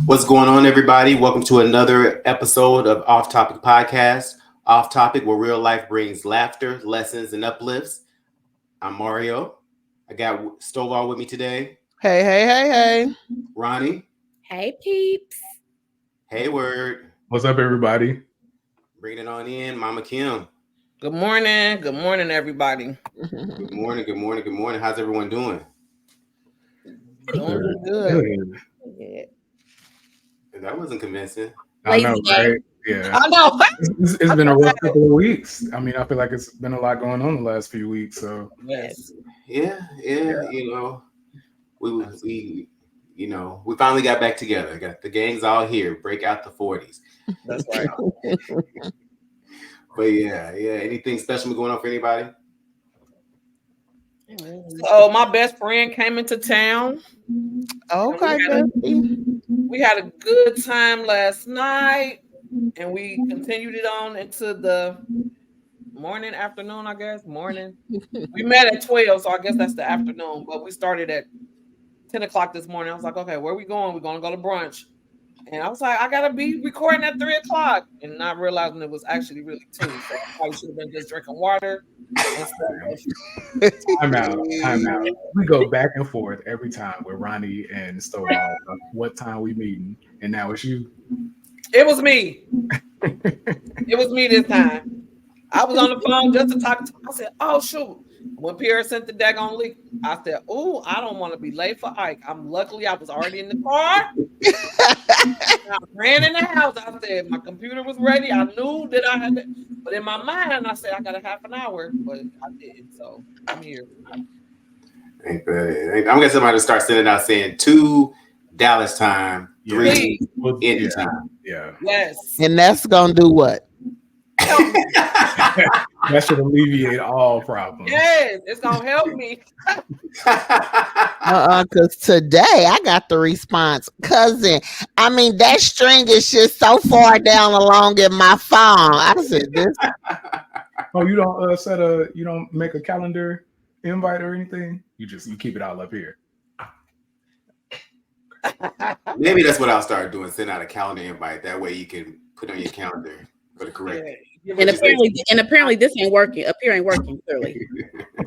What's going on, everybody? Welcome to another episode of Off Topic Podcast. Off Topic, where real life brings laughter, lessons, and uplifts. I'm Mario. I got Stovall with me today. Hey. Ronnie. Hey, peeps. Hayward. What's up, everybody? Bring it on in, Mama Kim. Good morning, everybody. Good morning. How's everyone doing? Doing good. Yeah. That wasn't convincing. I know, right? Yeah. I know. It's been a rough couple of weeks. I mean, I feel like it's been a lot going on the last few weeks. So Yes. Yeah. You know, we finally got back together. Got the gang's all here. Break out the 40s. That's right. But yeah. Anything special going on for anybody? So my best friend came into town. Okay. We had a good time last night, and we continued it on into the afternoon, I guess. Morning. We met at 12, so I guess that's the afternoon. But we started at 10 o'clock this morning. I was like, okay, where are we going? We're going to go to brunch. And I was like, I got to be recording at 3 o'clock. And not realizing it was actually really 2. So I probably should have been just drinking water. Time out. We go back and forth every time with Ronnie and Stovall. What time we meeting? And now it's you. It was me. It was me this time. I was on the phone just to talk to him. I said, oh, shoot. When Pierre sent the daggone leak, I said, oh, I don't want to be late for Ike. Luckily, I was already in the car. I ran in the house. I said, my computer was ready. I knew that I had it. But in my mind, I said, I got a half an hour. But I did. So I'm here. I'm going to somebody to start sending out saying 2 Dallas time, 3 Indy time. Yeah. Yes. And that's going to do what? That should alleviate all problems. Yes, it's gonna help me. Because today I got the response, cousin. I mean, that string is just so far down along in my phone. I said this. Oh, you don't make a calendar invite or anything? You keep it all up here. Maybe that's what I'll start doing. Send out a calendar invite. That way you can put on your calendar for the correct. And apparently this ain't working. Up here ain't working clearly.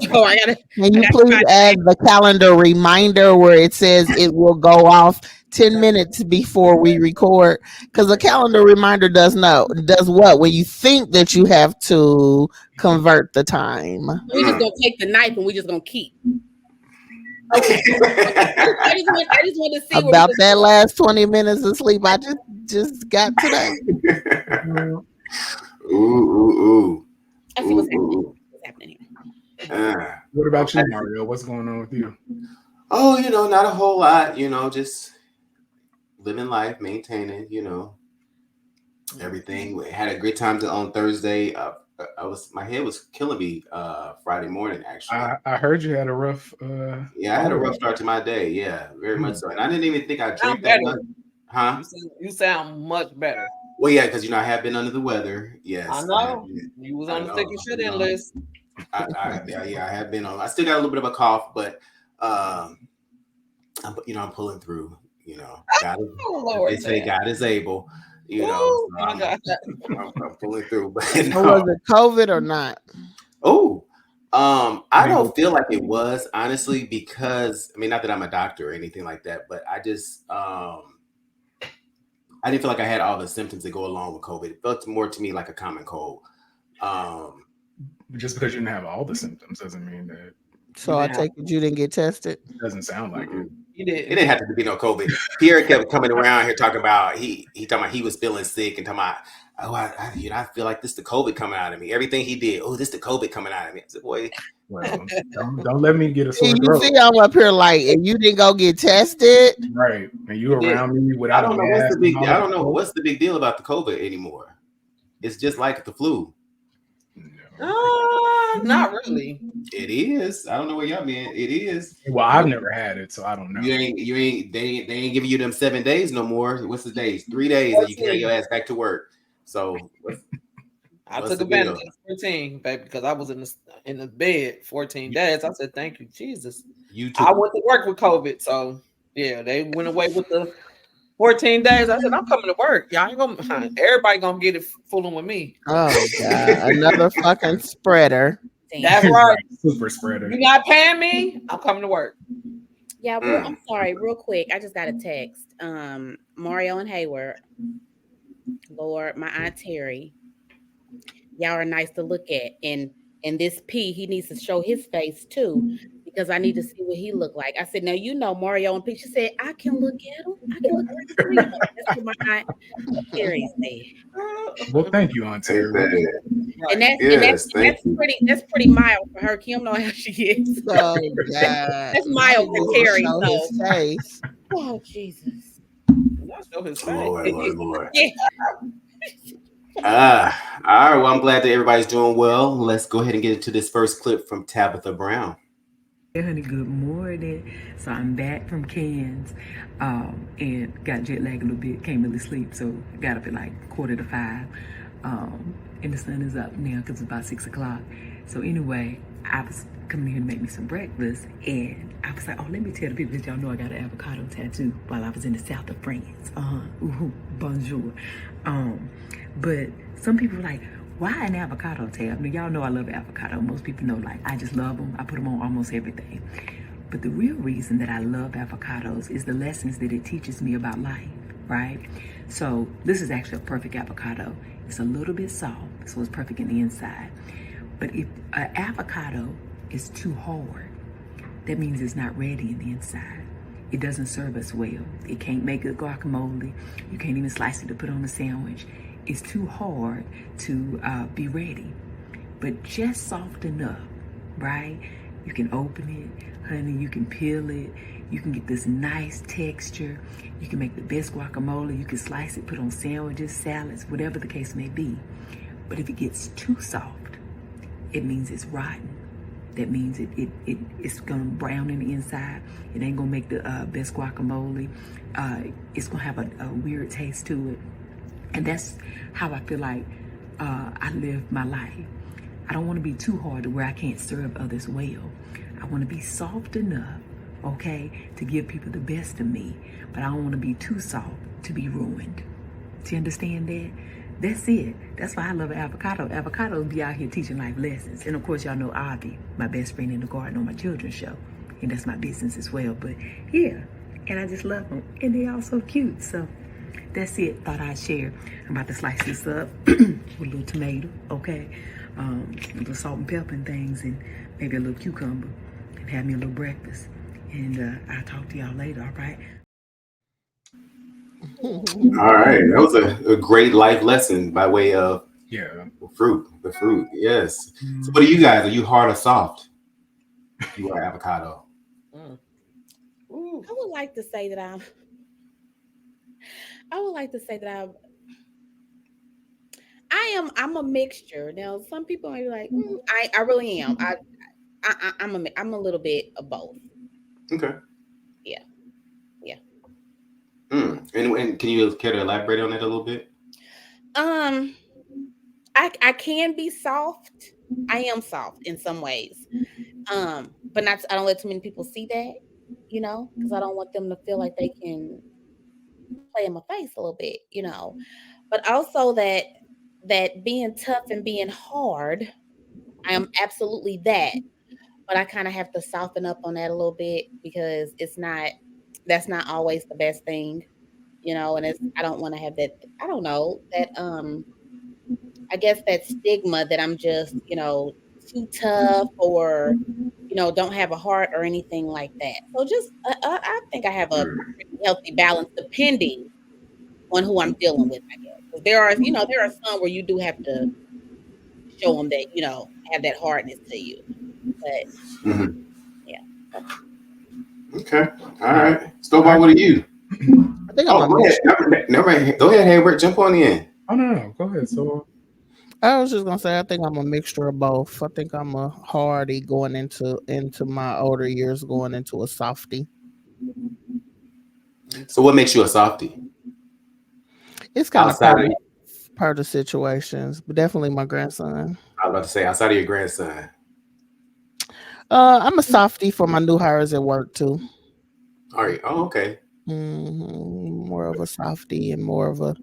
So I gotta. Can you please add the calendar reminder where it says it will go off 10 minutes before we record? Because the calendar reminder does what? When you think that you have to convert the time. We just gonna take the knife and we just gonna keep. Okay. I just want to see about that last 20 minutes of sleep I just got today. Ooh. I see what's happening. What about you, Mario? What's going on with you? Oh, not a whole lot. Just living life, maintaining. Everything. We had a great time on Thursday. My head was killing me Friday morning. Actually, I heard you had a rough. I had a rough start to my day. Yeah, very much so. And I didn't even think I drank that much. Huh? You sound much better. Well, yeah, because I have been under the weather. Yes, I know. You was on the thick and shit in list. I have been on. I still got a little bit of a cough, but I'm pulling through. God is able. I'm pulling through. But was it COVID or not? Oh, I don't feel like it was, honestly, because not that I'm a doctor or anything like that, but I just I didn't feel like I had all the symptoms that go along with COVID. It felt more to me like a common cold. Just because you didn't have all the symptoms doesn't mean that. So I take it you didn't get tested? It doesn't sound like it. It didn't have to be no COVID. Pierre kept coming around here talking about he was feeling sick and talking about, I feel like this the COVID coming out of me. Everything he did, this the COVID coming out of me. I said, boy. Well, don't let me get a sore throat. You see, I'm up here like, if you didn't go get tested, right? And you around me without. I don't know what's the big deal about the COVID anymore. It's just like the flu. Not really. It is. I don't know where y'all been. It is. Well, I've never had it, so I don't know. They ain't giving you them 7 days no more. What's the days? 3 days and you carry your ass back to work. So I took advantage of 14, baby, because I was in the bed 14 days. I said, thank you, Jesus. I went to work with COVID, so yeah, they went away with the 14 days. I said, I'm coming to work. Y'all ain't gonna everybody gonna get it fooling with me. Oh God, another fucking spreader. Damn. That's right. Super spreader. You not paying me? I'm coming to work. Yeah, I'm sorry, real quick. I just got a text. Mario and Hayward. Lord, my Aunt Terry. Y'all are nice to look at. And this P, he needs to show his face too, because I need to see what he look like. I said, now you know Mario and P. She said, I can look at him. I can look at him. That's what my Aunt Terry said. Well, thank you, Aunt Terry. And that's pretty mild for her. Kim know how she is. Oh God, That's mild for Terry. Show So. his face. Oh Jesus. Y'all show his face. Lord. All right. Well, I'm glad that everybody's doing well. Let's go ahead and get into this first clip from Tabitha Brown. Hey, honey, good morning. So I'm back from Cairns and got jet lag a little bit. Can't really sleep, so got up at like 4:45. And the sun is up now because it's about 6 o'clock. So anyway, I was coming here to make me some breakfast, and I was like, oh, let me tell the people, because y'all know I got an avocado tattoo while I was in the south of France. Bonjour. But some people were like, why an avocado tab? Now, y'all know I love avocado. Most people know, like, I just love them. I put them on almost everything. But the real reason that I love avocados is the lessons that it teaches me about life, right? So this is actually a perfect avocado. It's a little bit soft, so it's perfect in the inside. But if an avocado is too hard, that means it's not ready in the inside. It doesn't serve us well. It can't make a guacamole. You can't even slice it to put on a sandwich. It's too hard to be ready, but just soft enough, right? You can open it, honey, you can peel it, you can get this nice texture, you can make the best guacamole, you can slice it, put on sandwiches, salads, whatever the case may be. But if it gets too soft, it means it's rotten. That means it's gonna brown in the inside. It ain't gonna make the best guacamole. It's gonna have a weird taste to it. And that's how I feel like I live my life. I don't want to be too hard to where I can't serve others well. I want to be soft enough, okay, to give people the best of me. But I don't want to be too soft to be ruined. Do you understand that? That's it. That's why I love avocado. Avocados be out here teaching life lessons. And of course, y'all know Avi, my best friend in the garden on my children's show. And that's my business as well. But yeah, and I just love them. And they all so cute. So that's it. Thought I'd share. I'm about to slice this up with a little tomato, okay? A little salt and pepper and things, and maybe a little cucumber, and have me a little breakfast. And I'll talk to y'all later, all right? All right. That was a great life lesson by way of the fruit. Yes. So what are you guys? Are you hard or soft? You are avocado. I would like to say that I'm a mixture. Now, some people might be like, I really am. I'm a little bit of both. Okay. Yeah. And can you care to elaborate on that a little bit? I can be soft. I am soft in some ways. But I don't let too many people see that, because I don't want them to feel like they can play in my face a little bit, But also that being tough and being hard, I am absolutely that. But I kind of have to soften up on that a little bit, because that's not always the best thing, and I don't want to have that, I don't know, that I guess that stigma that I'm just, too tough or, don't have a heart or anything like that. So just, I think I have a pretty healthy balance depending on who I'm dealing with, I guess. There are some where you do have to show them that, have that hardness to you. But yeah. Okay. All right. Stovall, what are you? I think Go ahead, Hayward. Jump on in. Oh, no. Go ahead. So I was just gonna say I think I'm a mixture of both. I think I'm a hardy going into my older years, going into a softie. So what makes you a softie? It's kind of part of the situations, but definitely my grandson. I was about to say, outside of your grandson. I'm a softie for my new hires at work too. All right. Oh, okay. More of a softie and more of a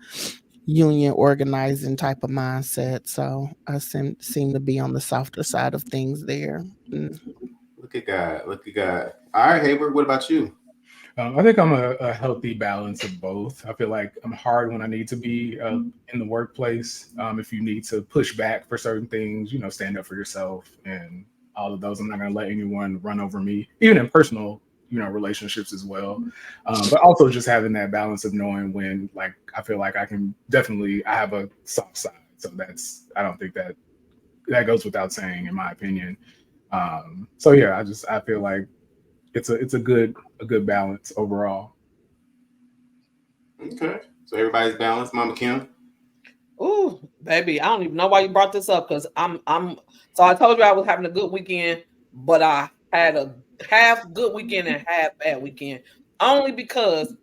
union organizing type of mindset. So I seem to be on the softer side of things there. Look at God. Look at God. All right, Hayward, what about you? I think I'm a healthy balance of both. I feel like I'm hard when I need to be in the workplace. If you need to push back for certain things, stand up for yourself and all of those. I'm not going to let anyone run over me, even in personal, relationships as well. But also just having that balance of knowing when, like, I feel like I have a soft side. So I don't think that goes without saying, in my opinion. So yeah, I feel like it's a good balance overall. Okay, so everybody's balanced. Mama Kim. Ooh, baby, I don't even know why you brought this up because I'm. So I told you I was having a good weekend, but I had a half good weekend and half bad weekend. Only because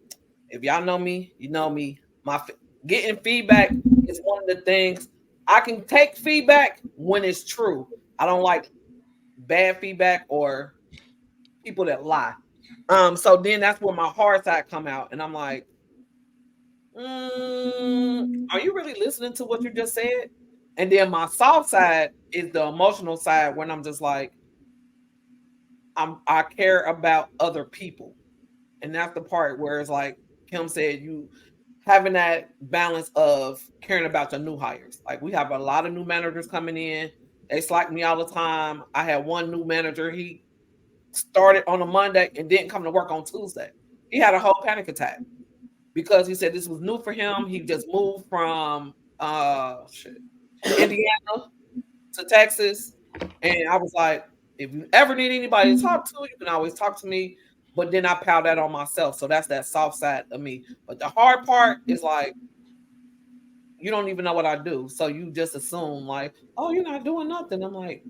if y'all know me, you know me. Getting feedback is one of the things I can take feedback when it's true. I don't like bad feedback or people that lie. So then that's where my hard side come out, and I'm like, are you really listening to what you just said? And then my soft side is the emotional side when I'm just like, I care about other people. And that's the part where it's like Kim said, you having that balance of caring about your new hires. Like we have a lot of new managers coming in. They slack me all the time. I had one new manager. He started on a Monday and didn't come to work on Tuesday. He had a whole panic attack because he said this was new for him. He just moved from Indiana to Texas. And I was like, if you ever need anybody to talk to, you can always talk to me. But then I piled that on myself. So that's that soft side of me. But the hard part is like, you don't even know what I do. So you just assume like, oh, you're not doing nothing. I'm like,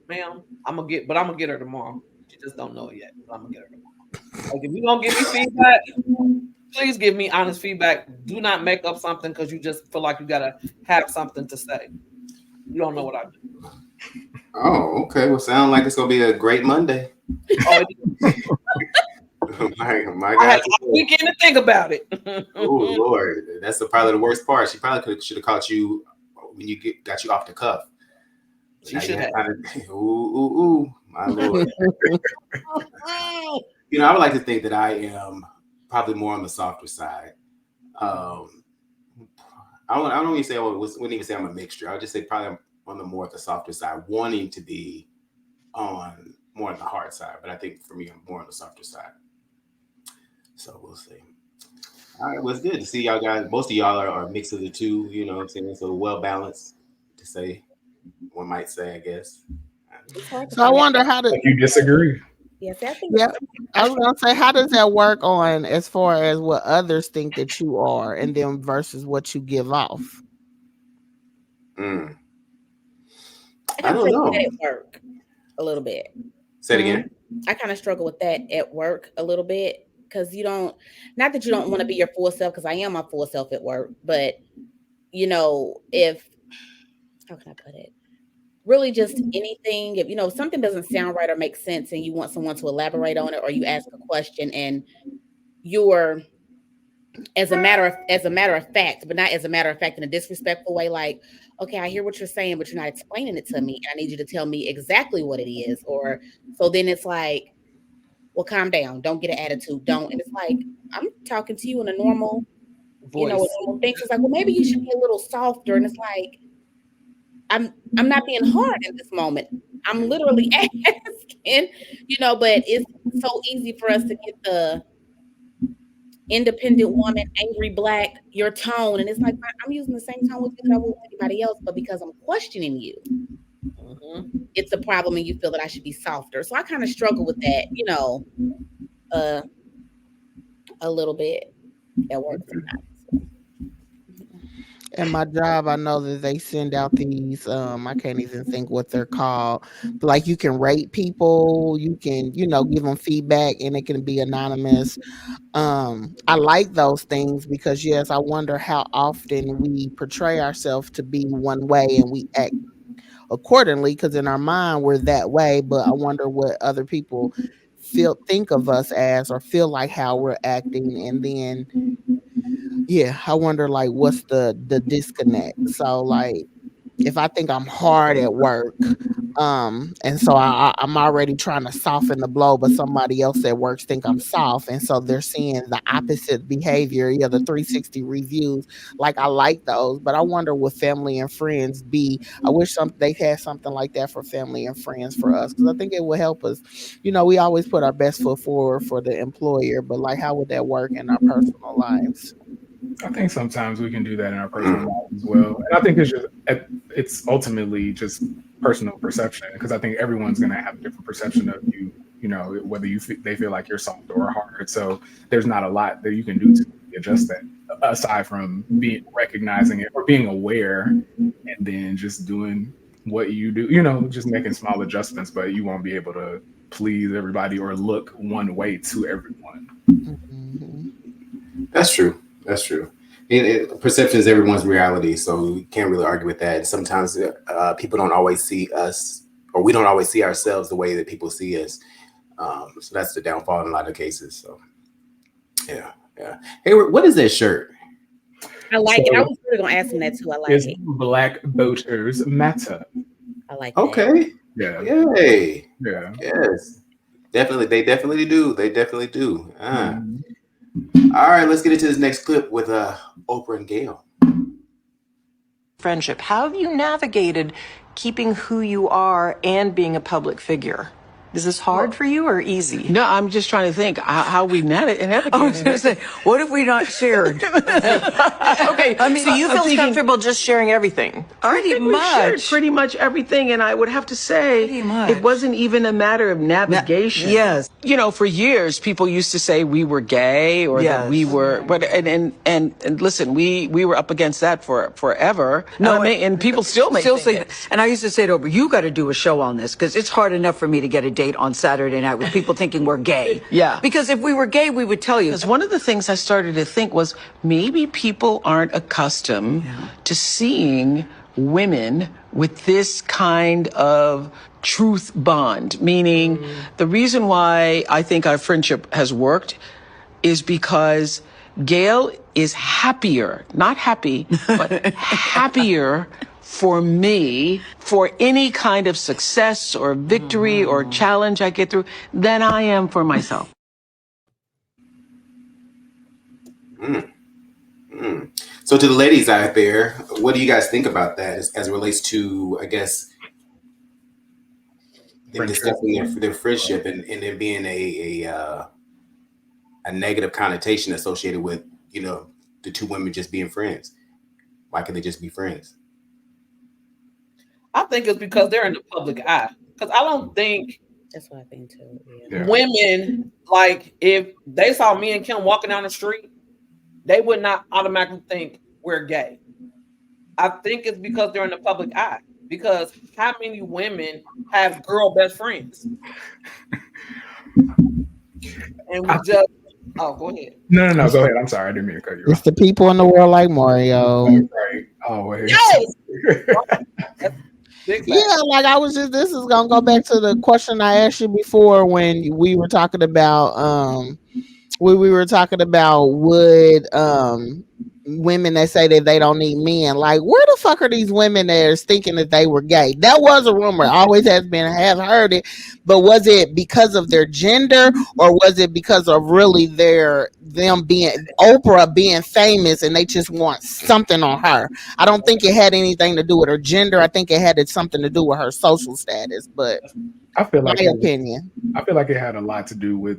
ma'am, I'm gonna get her tomorrow. She just don't know it yet. But I'm gonna get her tomorrow. Like if you're gonna give me feedback, please give me honest feedback. Do not make up something because you just feel like you gotta have something to say. You don't know what I do. Oh, okay. Well, sound like it's gonna be a great Monday. Oh, my I God. had a weekend to think about it. Oh Lord, that's probably the worst part. She probably should have caught you when got you off the cuff. She should have. Ooh, my Lord. I would like to think that I am probably more on the softer side. I don't even say wouldn't even say I'm a mixture. I would just say probably I'm on the softer side, wanting to be on more on the hard side. But I think for me, I'm more on the softer side. So we'll see. All right, well, it's good to see y'all guys. Most of y'all are a mix of the two, you know what I'm saying? So well balanced, to say, one might say, I guess. So I wonder how to. You disagree? Yes, I think. Yeah, I was gonna say, how does that work on as far as what others think that you are, and then versus what you give off? I I don't know. at work a little bit. Say it again. I kind of struggle with that at work a little bit because not that you don't want to be your full self, because I am my full self at work, but how can I put it? Really just anything, if something doesn't sound right or make sense and you want someone to elaborate on it, or you ask a question and you're as a matter of fact, but not as a matter of fact in a disrespectful way, like, okay, I hear what you're saying, but you're not explaining it to me. I need you to tell me exactly what it is. Or so then it's like, well, calm down, don't get an attitude, don't. And it's like, I'm talking to you in a normal voice. A normal thing. So it's like, well, maybe you should be a little softer. And it's like, I'm not being hard in this moment. I'm literally asking, but it's so easy for us to get the independent woman, angry Black, your tone. And it's like, I'm using the same tone with you that I would with anybody else, but because I'm questioning you, it's a problem and you feel that I should be softer. So I kind of struggle with that, a little bit at work sometimes. In my job, I know that they send out these, I can't even think what they're called. But like you can rate people, you can, give them feedback and it can be anonymous. I like those things because yes, I wonder how often we portray ourselves to be one way and we act accordingly because in our mind we're that way, but I wonder what other people think of us as or feel like how we're acting. And then I wonder like what's the disconnect. So like if I think I'm hard at work, and so I'm already trying to soften the blow, but somebody else at work think I'm soft, and so they're seeing the opposite behavior. The 360 reviews, like I like those, but I wonder would family and friends be? I wish they had something like that for family and friends for us, because I think it would help us. We always put our best foot forward for the employer, but like how would that work in our personal lives? I think sometimes we can do that in our personal lives as well. And I think it's ultimately just personal perception, because I think everyone's going to have a different perception of you, whether they feel like you're soft or hard. So there's not a lot that you can do to adjust that, aside from recognizing it or being aware, and then just doing what you do, just making small adjustments, but you won't be able to please everybody or look one way to everyone. Mm-hmm. That's true. Perception is everyone's reality, so we can't really argue with that. Sometimes people don't always see us, or we don't always see ourselves the way that people see us. So that's the downfall in a lot of cases. So, yeah. Hayward, what is that shirt? I like it. I was really gonna ask him that too. I like it. Black Voters Matter. I like that. Okay. Yeah. Yay. Yeah. Yes. Definitely. They definitely do. Mm-hmm. All right, let's get into this next clip with Oprah and Gayle. Friendship. How have you navigated keeping who you are and being a public figure? Is this hard for you or easy? No, I'm just trying to think how we navigate. I was going to say, what if we not shared? Okay, I mean, so you feel comfortable just sharing everything? Pretty much. Pretty much everything, and I would have to say it wasn't even a matter of navigation. Yes. For years, people used to say we were gay or that we were, but and listen, we were up against that for forever. No, and people still say that. And I used to say to Oprah, you got to do a show on this, because it's hard enough for me to get a date on Saturday night with people thinking we're gay. Yeah. Because if we were gay, we would tell you. Because one of the things I started to think was maybe people aren't accustomed to seeing women with this kind of truth bond, meaning the reason why I think our friendship has worked is because Gayle is happier, not happy, but happier for me, for any kind of success or victory or challenge I get through, than I am for myself. So to the ladies out there, what do you guys think about that as it relates to, I guess, them discussing their friendship and there being a negative connotation associated with, the two women just being friends? Why can't they just be friends? I think it's because they're in the public eye. Because I don't think that's what I think too. Women, like, if they saw me and Kim walking down the street, they would not automatically think we're gay. I think it's because they're in the public eye. Because how many women have girl best friends? And we just go ahead. No, go ahead. I'm sorry, I didn't mean to cut you off. It's the people in the world like Mario. Right. Always. Yes. Yeah, like this is gonna go back to the question I asked you before when we were talking about would women that say that they don't need men, like, where the fuck are these women that are thinking that they were gay? That was a rumor, always have heard it, but was it because of their gender, or was it because of really them being Oprah being famous and they just want something on her? I don't think it had anything to do with her gender. I think it had something to do with her social status. But I feel like opinion. I feel like it had a lot to do with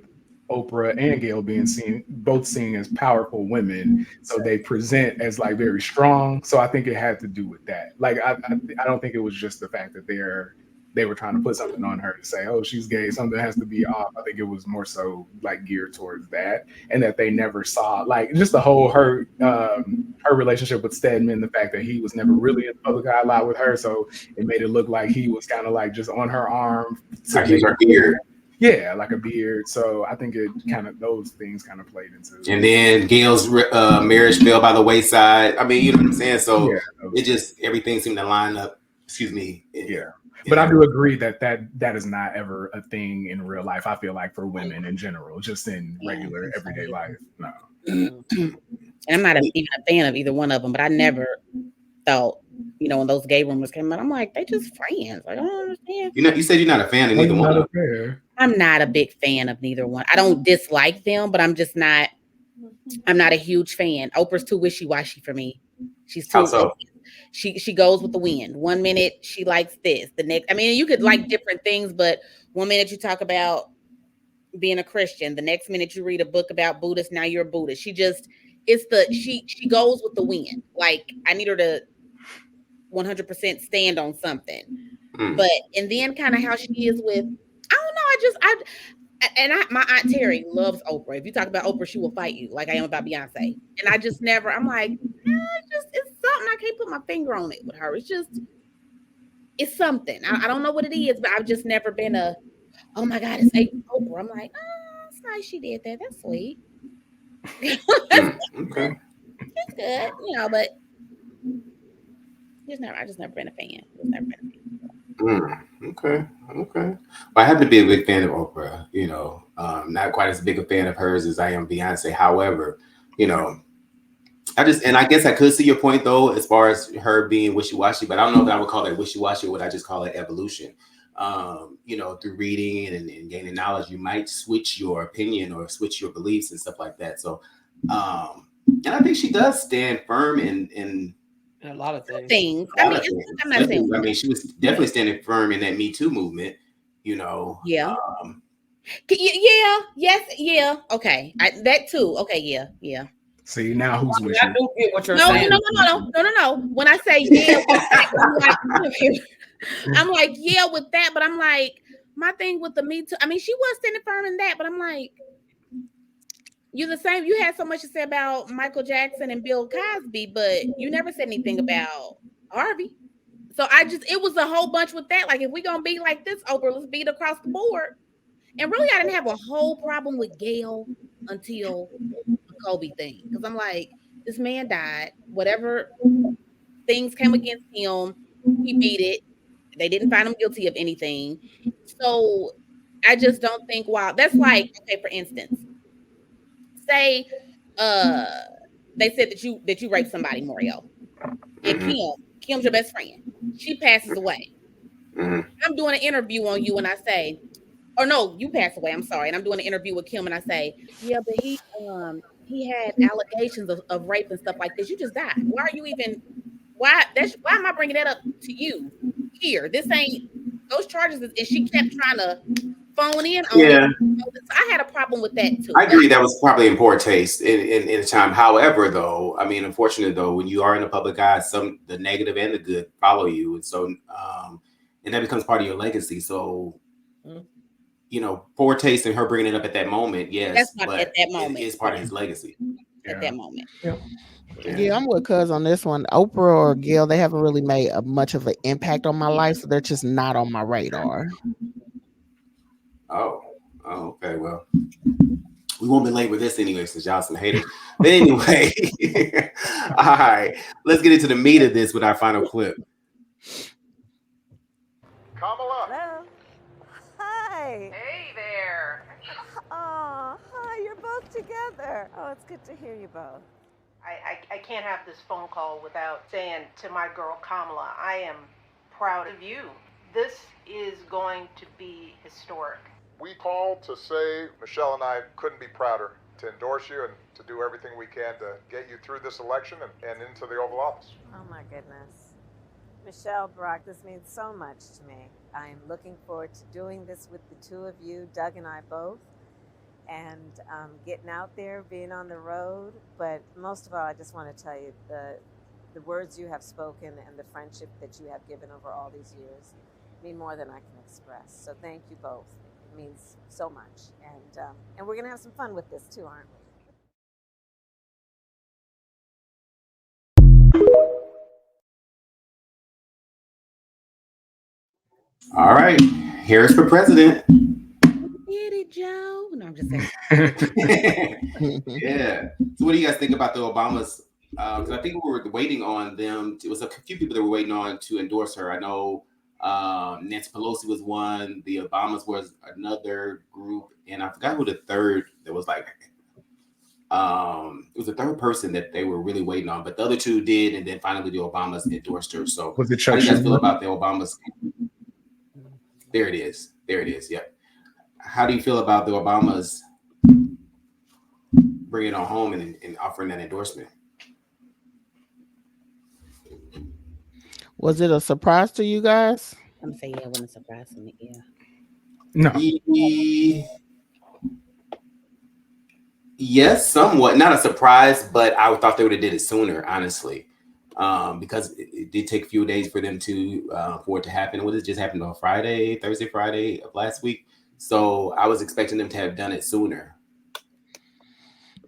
Oprah and Gayle being both seen as powerful women, so they present as like very strong. So I think it had to do with that. Like I don't think it was just the fact that they were trying to put something on her to say, oh, she's gay, something has to be off. I think it was more so like geared towards that, and that they never saw like just the whole her relationship with Stedman, the fact that he was never really in the public eye a lot with her, so it made it look like he was kind of like just on her arm. Like he's her beard. Yeah, like a beard. So I think it kind of those things kind of played into it. And then Gayle's marriage fell by the wayside. I mean, you know what I'm saying? So it just everything seemed to line up. Excuse me. Yeah. But I do agree that is not ever a thing in real life. I feel like for women in general, just in regular everyday life. No. And I'm not even a fan of either one of them, but I never thought, when those gay rumors came out, I'm like, they just friends. Like, I don't understand. You said you're not a fan of neither one of them. I'm not a big fan of neither one. I don't dislike them, but I'm not a huge fan. Oprah's too wishy-washy for me. She's too she goes with the wind. 1 minute she likes this, the next. I mean, you could like different things, but 1 minute you talk about being a Christian, the next minute you read a book about Buddhists, now you're a Buddhist. She goes with the wind. Like, I need her to 100% stand on something. But and then kind of how she is with, I don't know, my Aunt Terry loves Oprah. If you talk about Oprah, she will fight you like I am about Beyonce. And I just never, I'm like, it's something, I can't put my finger on it with her. It's something. I don't know what it is, but I've just never been oh my God, it's Oprah. I'm like, it's nice she did that. That's sweet. Okay. It's good, but I just never been a fan. Okay. Well, I happen to be a big fan of Oprah, not quite as big a fan of hers as I am Beyonce. However, I guess I could see your point though, as far as her being wishy-washy, but I don't know if I would call it wishy-washy or would I just call it evolution? Through reading and gaining knowledge, you might switch your opinion or switch your beliefs and stuff like that. So, and I think she does stand firm in a lot of things. I'm not saying. I mean, she was definitely standing firm in that Me Too movement. Yeah. Yeah. Okay. That too. Okay. Yeah. See, now who's wishing? I do get what you're saying. No. When I say yeah, I'm like, yeah, with that, but I'm like, my thing with the Me Too, I mean, she was standing firm in that, but I'm like, you're the same. You had so much to say about Michael Jackson and Bill Cosby, but you never said anything about Harvey. So it was a whole bunch with that. Like, if we're going to be like this, Oprah, let's beat across the board. And really, I didn't have a whole problem with Gayle until the Kobe thing. Because I'm like, this man died. Whatever things came against him, he beat it. They didn't find him guilty of anything. So I just don't think, wow, that's like, okay, for instance, say they said that you raped somebody, Mario. And Kim's your best friend. She passes away. I'm doing an interview on you and I say, or no, you pass away, I'm sorry. And I'm doing an interview with Kim and I say, yeah, but he had allegations of rape and stuff like this. You just died. Why are you even, why am I bringing that up to you here? This ain't, those charges, and she kept trying to phone in on it. So I had a problem with that too. I agree that was probably in poor taste in the time. However, though, I mean, unfortunately, though, when you are in the public eye, the negative and the good follow you. And so, and that becomes part of your legacy. So, poor taste in her bringing it up at that moment. Yes. That's not at that moment. It is part of his legacy. At that moment. Yeah, I'm with Cuz on this one. Oprah or Gayle, they haven't really made much of an impact on my life, so they're just not on my radar. Oh, okay. Well, we won't be late with this anyway, since y'all some haters. But anyway, all right, let's get into the meat of this with our final clip. Kamala. Hello. Hi. Hey there. Oh, hi. You're both together. Oh, it's good to hear you both. I can't have this phone call without saying to my girl Kamala, I am proud of you. This is going to be historic. We called to say Michelle and I couldn't be prouder to endorse you and to do everything we can to get you through this election and into the Oval Office. Oh, my goodness. Michelle, Brock, this means so much to me. I'm looking forward to doing this with the two of you, Doug and I both, and getting out there, being on the road. But most of all, I just want to tell you the words you have spoken and the friendship that you have given over all these years mean more than I can express. So thank you both. It means so much. And we're going to have some fun with this too, aren't we? All right. Harris for president. Get it, Joe. No, I'm just saying. Yeah. So what do you guys think about the Obamas? Because I think we were waiting on them. It was a few people that were waiting on to endorse her. I know Nancy Pelosi was one. The Obamas was another group, and I forgot who the third. That was like, it was the third person that they were really waiting on, but the other two did, and then finally the Obamas endorsed her. So, Was it how do you guys feel Schumer? about the Obamas? There it is. There it is. Yep. How do you feel about the Obamas bringing it on home and offering that endorsement? Was it a surprise to you guys? I'm gonna say yeah, it wasn't a surprise to me. Yeah. No. Yes, somewhat. Not a surprise, but I thought they would have did it sooner, honestly, because it did take a few days for them to for it to happen. What did it just happen on Thursday, Friday of last week? So I was expecting them to have done it sooner.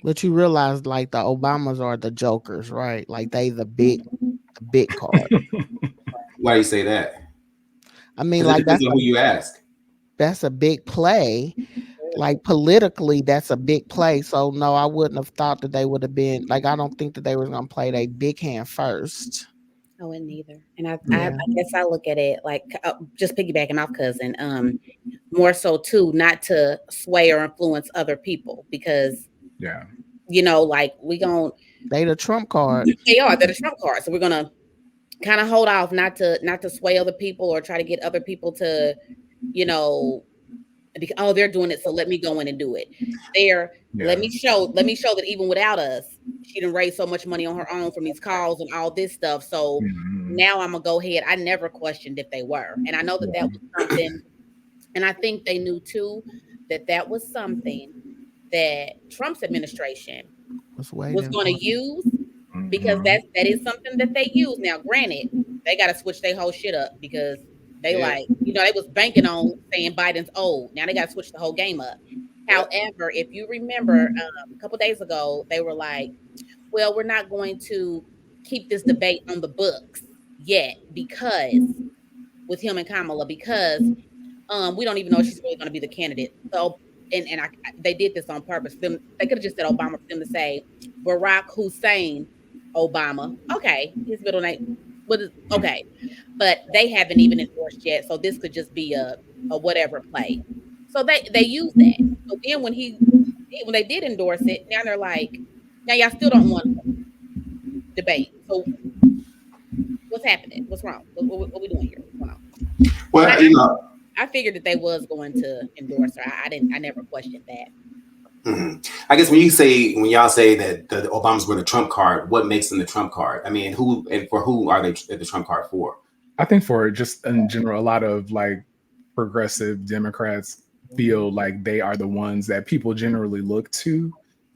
But you realize, like, the Obamas are the jokers, right? Like, they the big card. Why do you say that? I mean, 'Cause it like, depends on who you ask. That's a big play. Like, politically, that's a big play. So no, I wouldn't have thought that they would have been like. I don't think that they were going to play their big hand first. I wouldn't either. And I Yeah. guess I look at it like just piggybacking off cousin, more so too, not to sway or influence other people because Yeah. you know, like they the trump card. They're the trump card. So we're gonna kind of hold off not to sway other people or try to get other people to, you know, oh, they're doing it, so let me go in and do it. Let me show that even without us, she didn't raise so much money on her own from these calls and all this stuff. So now I'm gonna go ahead. I never questioned if they were, and I know that that was something, and I think they knew too that was something that Trump's administration was going to use because that is something that they use. Now, granted, they got to switch their whole shit up because they they was banking on saying Biden's old. Now they got to switch the whole game up. However, if you remember a couple days ago, they were like, well, we're not going to keep this debate on the books yet because with him and Kamala, because we don't even know if she's really going to be the candidate. So, they did this on purpose. They could have just said Obama for them to say Barack Hussein Obama. Okay, his middle name. Okay, but they haven't even endorsed yet, so this could just be a whatever play. So they use that. So then when they did endorse it, now they're like, now y'all still don't want to debate. So what's happening? What's wrong? What we doing here? What's going on? Well, I figured that they was going to endorse her. I never questioned that. I guess when y'all say that the Obamas were the trump card, what makes them the trump card? I mean, for who are they the trump card for? I think for just in general, a lot of like progressive Democrats feel like they are the ones that people generally look to.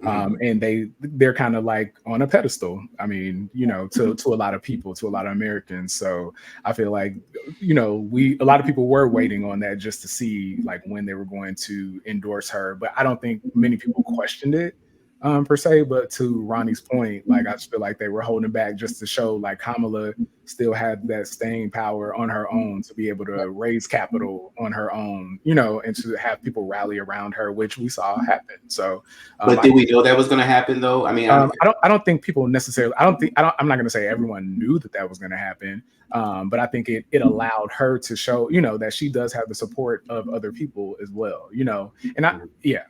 And they're kind of like on a pedestal. I mean, you know, to a lot of people, to a lot of Americans. So I feel like, you know, a lot of people were waiting on that just to see like when they were going to endorse her. But I don't think many people questioned it per se. But to Ronii's point, like I just feel like they were holding back just to show like Kamala still had that staying power on her own to be able to raise capital on her own, you know, and to have people rally around her, which we saw happen. So, but did we know that was going to happen though? I mean, I don't think people necessarily. I'm not going to say everyone knew that was going to happen, but I think it allowed her to show, you know, that she does have the support of other people as well, you know, and yeah.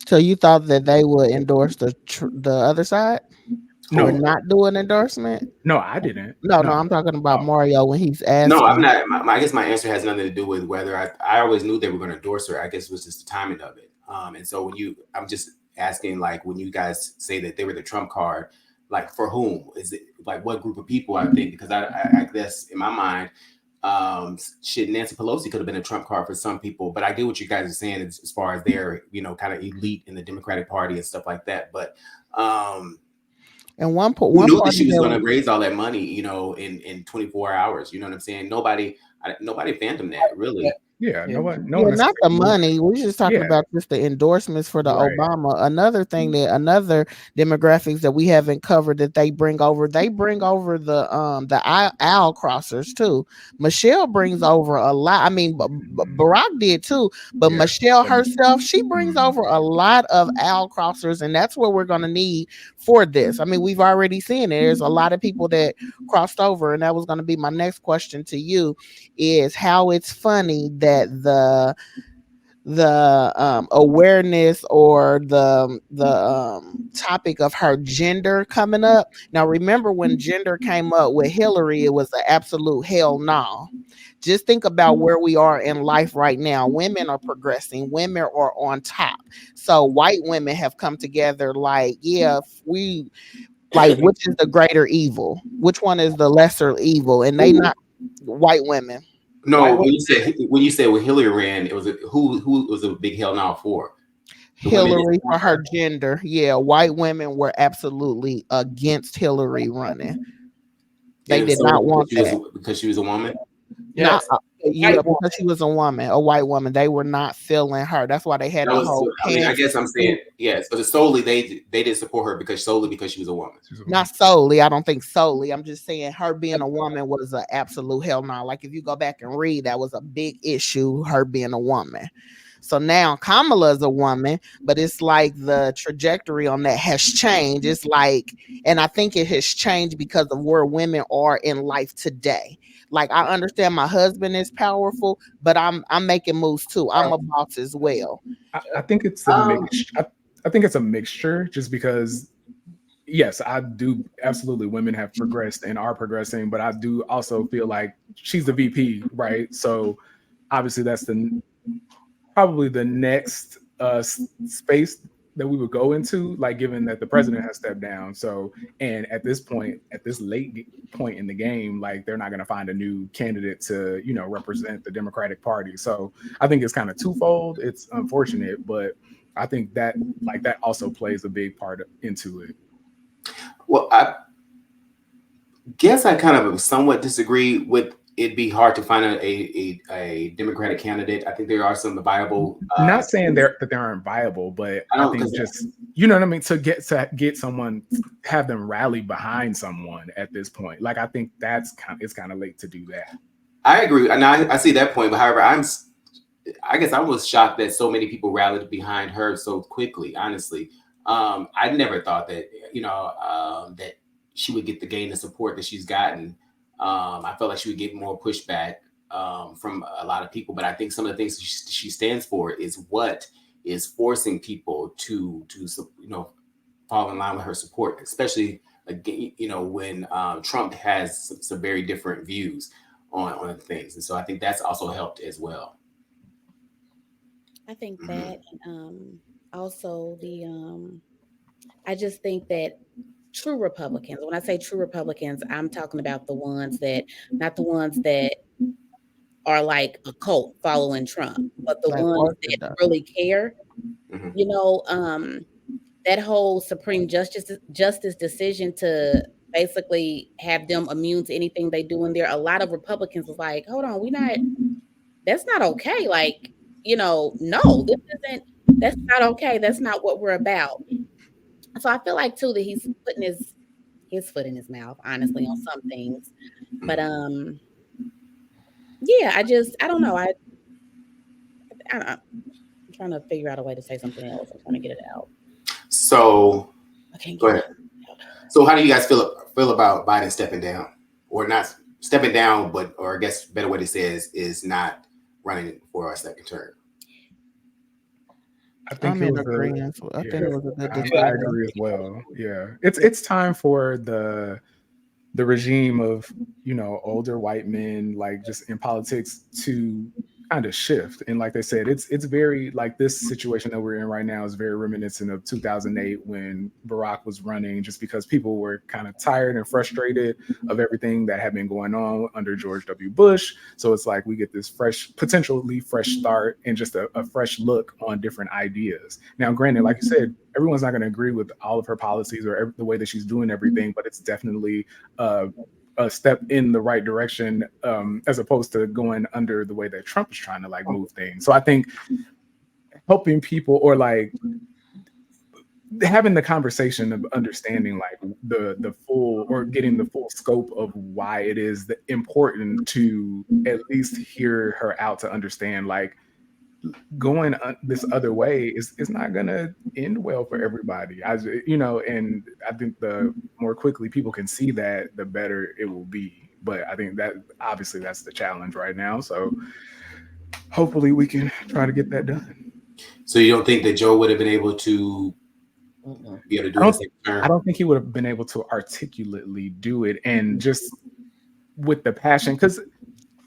So you thought that they would endorse the other side? No, or not do an endorsement? No, I didn't. No, I'm talking about Mario when he's asking. No, I'm not. I guess my answer has nothing to do with whether I always knew they were going to endorse her. I guess it was just the timing of it. And so I'm just asking, like, when you guys say that they were the trump card, like for whom? Is it like what group of people? I think because I guess in my mind, Nancy Pelosi could have been a trump card for some people, but I get what you guys are saying as far as their, you know, kind of elite in the Democratic Party and stuff like that. But and one knew that she was going to raise all that money, you know, in 24 hours. You know what I'm saying? Nobody fathomed that, really. Yeah, no one not the money. We're just talking Yeah. about just the endorsements for the Right. Obama. Another thing that another demographics that we haven't covered that they bring over the aisle crossers too. Michelle brings over a lot. I mean, Barack did too, but Michelle herself, she brings over a lot of aisle crossers, and that's what we're gonna need for this. I mean, we've already seen it. There's a lot of people that crossed over, and that was going to be my next question to you: is how it's funny that the awareness or the topic of her gender coming up. Now, remember when gender came up with Hillary, it was an absolute hell no. Just think about where we are in life right now. Women are progressing, women are on top. So white women have come together like, yeah, we like, which is the greater evil? Which one is the lesser evil? And they not white women. No, when you said when Hillary ran, it was who was a big hell no for? Hillary for her gender. Yeah, white women were absolutely against Hillary running. They did not want that because she was a woman. Yeah, because she was a woman, a white woman. They were not feeling her. That's why they had the whole. I guess I'm saying yes, but solely they didn't support her because she was a woman. Not solely. I don't think solely. I'm just saying her being a woman was an absolute hell no. Like if you go back and read, that was a big issue. Her being a woman. So now Kamala is a woman, but it's like the trajectory on that has changed. It's like, and I think it has changed because of where women are in life today. Like I understand my husband is powerful, but I'm making moves too. I'm a boss as well. I think it's a mixture. I think it's a mixture just because yes, I do absolutely women have progressed and are progressing, but I do also feel like she's the VP, right? So obviously that's probably the next space that we would go into, like given that the president has stepped down. So, and at this point, at this late point in the game, like they're not going to find a new candidate to, represent the Democratic Party. So I think it's kind of twofold. It's unfortunate, but I think that also plays a big part into it. Well, I guess I kind of somewhat disagree with it'd be hard to find a Democratic candidate. I think there are some viable. Not saying that they aren't viable, but I think just you know what I mean. To get someone, have them rally behind someone at this point. Like I think it's kind of late to do that. I agree, and I see that point. But however, I guess I was shocked that so many people rallied behind her so quickly. Honestly, I never thought that that she would get the gain of support that she's gotten. I felt like she would get more pushback from a lot of people, but I think some of the things she stands for is what is forcing people to fall in line with her support, especially when Trump has some very different views on things, and so I think that's also helped as well. I think that also I just think that true Republicans. When I say true Republicans, I'm talking about the ones not the ones that are like a cult following Trump, but the ones that really care. That whole Supreme Justice decision to basically have them immune to anything they do in there. A lot of Republicans was like, hold on, that's not okay. Like, no, that's not okay. That's not what we're about. So I feel like too that he's putting his foot in his mouth, honestly, on some things. But yeah, I don't know. I'm trying to figure out a way to say something else. I'm trying to get it out. So go ahead. So how do you guys feel about Biden stepping down, or not stepping down, or I guess better way to say is not running for a second term? I think I'm in agreement. I think it was a good decision. I agree as well. Yeah, it's time for the regime of older white men, like just in politics, to kind of shift. And like they said, it's very like this situation that we're in right now is very reminiscent of 2008 when Barack was running, just because people were kind of tired and frustrated of everything that had been going on under George W. Bush. So it's like we get this potentially fresh start and just a fresh look on different ideas. Now, granted, like you said, everyone's not going to agree with all of her policies or the way that she's doing everything, but it's definitely a step in the right direction, as opposed to going under the way that Trump is trying to like move things. So I think helping people, or like having the conversation of understanding like the full, or getting the full scope of why it is important to at least hear her out, to understand like going this other way is not gonna end well for everybody. And I think the more quickly people can see that, the better it will be. But I think that obviously that's the challenge right now. So hopefully we can try to get that done. So you don't think that Joe would have been able to be able to do it? I don't think he would have been able to articulately do it, and just with the passion, because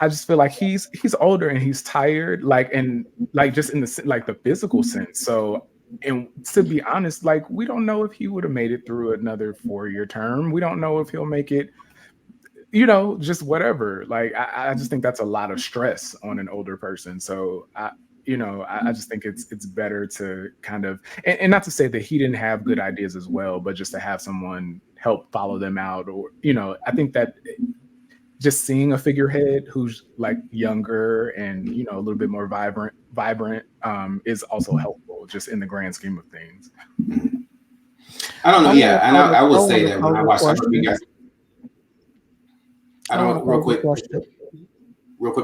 I just feel like he's older and he's tired, like, and like just in the like the physical sense. So, and to be honest, like we don't know if he would have made it through another 4-year term. We don't know if he'll make it, just whatever. Like I just think that's a lot of stress on an older person. So I just think it's better to kind of, and not to say that he didn't have good ideas as well, but just to have someone help follow them out, or I think that just seeing a figurehead who's like younger and a little bit more vibrant is also helpful, just in the grand scheme of things. I don't know. Yeah, and I will say that when I watched you guys, real quick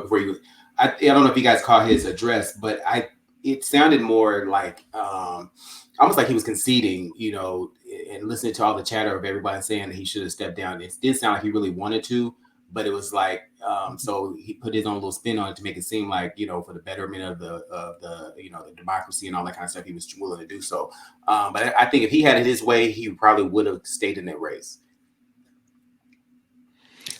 before you, I don't know if you guys caught his address, but it sounded more like almost like he was conceding, and listening to all the chatter of everybody saying that he should have stepped down. It did sound like he really wanted to. But it was like, so he put his own little spin on it to make it seem like, for the betterment of the the democracy and all that kind of stuff, he was willing to do so. But I think if he had it his way, he probably would have stayed in that race.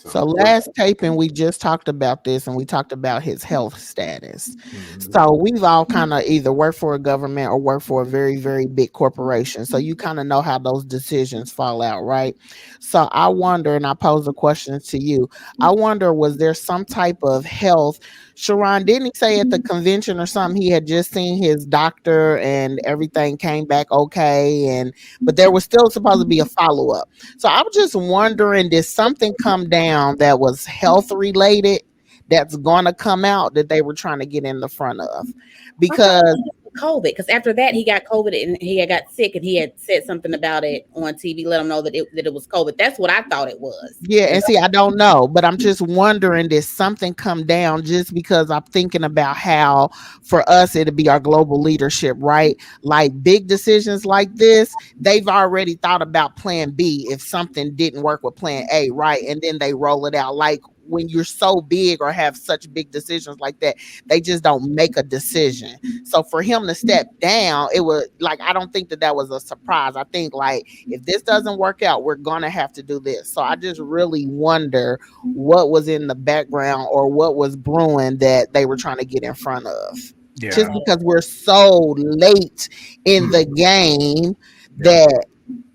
So last taping, we just talked about this, and we talked about his health status. Mm-hmm. So we've all kind of either worked for a government or worked for a very, very big corporation. So you kind of know how those decisions fall out, right? So I wonder, and I pose a question to you. I wonder, was there some type of health? Sharon, didn't he say at the convention or something he had just seen his doctor and everything came back okay, but there was still supposed to be a follow-up. So I'm just wondering, did something come down that was health related that's going to come out that they were trying to get in the front of? Because COVID, because after that he got COVID and he had got sick, and he had said something about it on TV, let him know that it was COVID. That's what I thought it was. Yeah, and see, I don't know, but I'm just wondering, did something come down? Just because I'm thinking about how for us it'll be our global leadership, right? Like big decisions like this, they've already thought about plan B if something didn't work with plan A, right? And then they roll it out. Like when you're so big or have such big decisions like that, they just don't make a decision. So for him to step down, it was like, I don't think that was a surprise. I think like, if this doesn't work out, we're going to have to do this. So I just really wonder what was in the background or what was brewing that they were trying to get in front of. Yeah. Just because we're so late in the game that,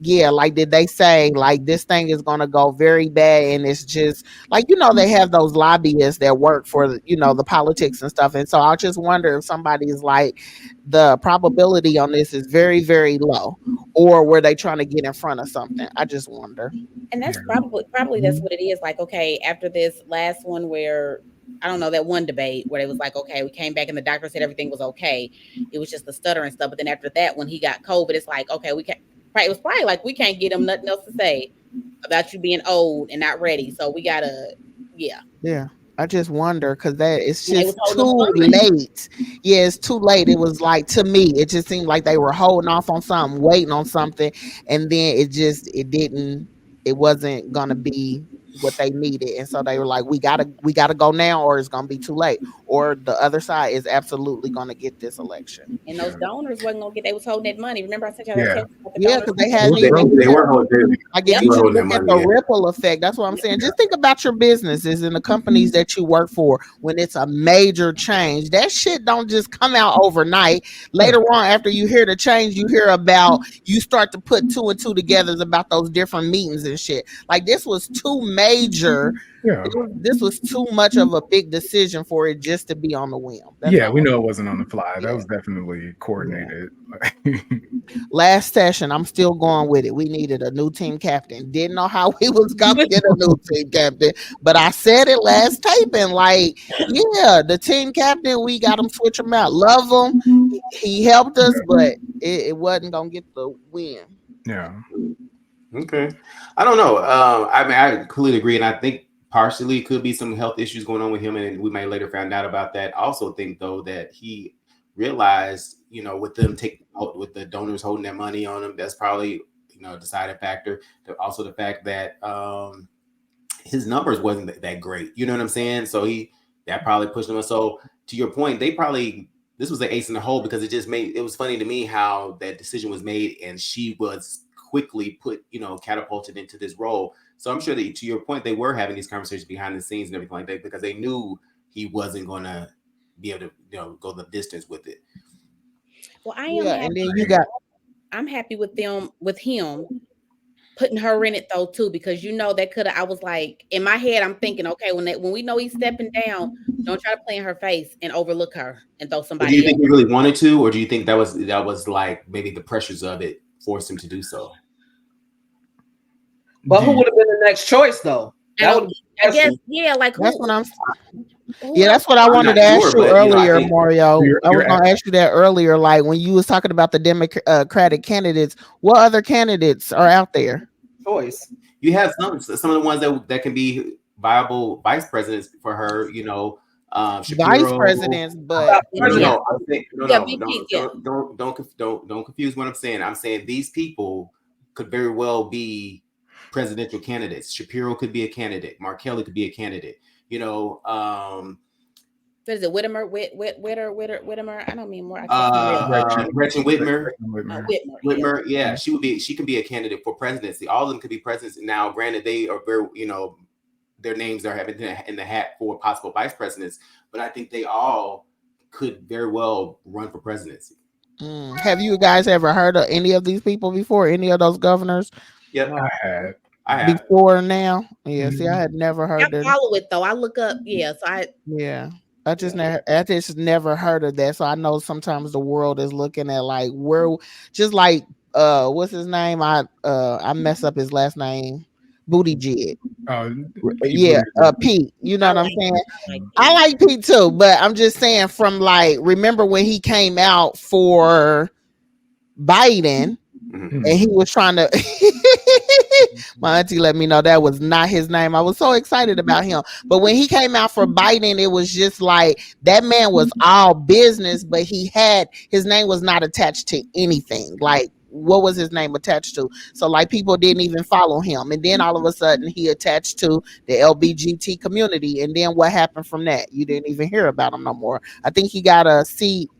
yeah, like did they say like this thing is gonna go very bad, and it's just like they have those lobbyists that work for the politics and stuff, and so I just wonder if somebody's like the probability on this is very, very low, or were they trying to get in front of something? I just wonder. And that's probably that's what it is. Like, okay, after this last one where I don't know, that one debate where it was like, okay, we came back and the doctor said everything was okay, it was just the stutter and stuff, but then after that, when he got COVID, it's like, okay, it was probably like, we can't get him nothing else to say about you being old and not ready. So we gotta, yeah. I just wonder because that it's just too late. Yeah, it's too late. It was like, to me, it just seemed like they were holding off on something, waiting on something, and then it wasn't gonna be what they needed, and so they were like, we gotta go now, or it's gonna be too late, or the other side is absolutely gonna get this election. And those donors wasn't gonna get. They was holding that money. Remember I said because they had they were holding. I guess you should look at the ripple effect. That's what I'm saying. Just think about your businesses and the companies that you work for. When it's a major change, that shit don't just come out overnight. Later on, after you hear the change, you hear about, you start to put two and two together about those different meetings and shit. Like this was too major. Yeah. This was too much of a big decision for it just to be on the whim. We know it wasn't on the fly. That was definitely coordinated. Last session, I'm still going with it. We needed a new team captain. Didn't know how we was gonna get a new team captain, but I said it last taping. Like, yeah, the team captain, we got him, switch him out. Love him. He helped us, but it wasn't gonna get the win. Yeah. Okay. I don't know. I mean, I completely agree, and I think partially could be some health issues going on with him, and we might later find out about that. I also think though that he realized, with them with the donors holding their money on him, that's probably a deciding factor. Also the fact that his numbers wasn't that great. You know what I'm saying? So that probably pushed him. So to your point, this was the ace in the hole, because it was funny to me how that decision was made, and she was quickly put, catapulted into this role. So I'm sure that, to your point, they were having these conversations behind the scenes and everything like that, because they knew he wasn't going to be able to, go the distance with it. Well, I am happy. I'm happy with him putting her in it though too, because I was like, in my head, I'm thinking, okay, when we know he's stepping down, don't try to play in her face and overlook her and throw somebody. Do you think he really wanted to, or do you think that was like maybe the pressures of it forced him to do so? But who would have been the next choice though? I guess, yeah, like that's what I'm. Yeah, that's what I wanted to ask you earlier, Mario. I was going to ask you that earlier. Like when you was talking about the Democratic candidates, what other candidates are out there? Choice. You have some of the ones that can be viable vice presidents for her. Shapiro, vice presidents, but don't confuse what I'm saying. I'm saying these people could very well be presidential candidates. Shapiro could be a candidate. Mark Kelly could be a candidate. What is it? Whitmer? I don't mean more. Gretchen Whitmer. Whitmer. Yeah, she can be a candidate for presidency. All of them could be presidents. Now, granted, they are very, their names are having in the hat for possible vice presidents, but I think they all could very well run for presidency. Have you guys ever heard of any of these people before? Any of those governors? Yep, I have. Before now. Yeah, see, I had never heard I follow it though. I look up, I just never heard of that. So I know sometimes the world is looking at like just like what's his name? I mess up his last name. Buttigieg. Pete. You know what I'm saying? I like Pete too, but I'm just saying from like, remember when he came out for Biden and he was trying to my auntie let me know that was not his name. I was so excited about him. But when he came out for Biden, it was just like that man was all business, but his name was not attached to anything. Like, what was his name attached to? So like people didn't even follow him. And then all of a sudden he attached to the LGBT community. And then what happened from that? You didn't even hear about him no more. I think he got a seat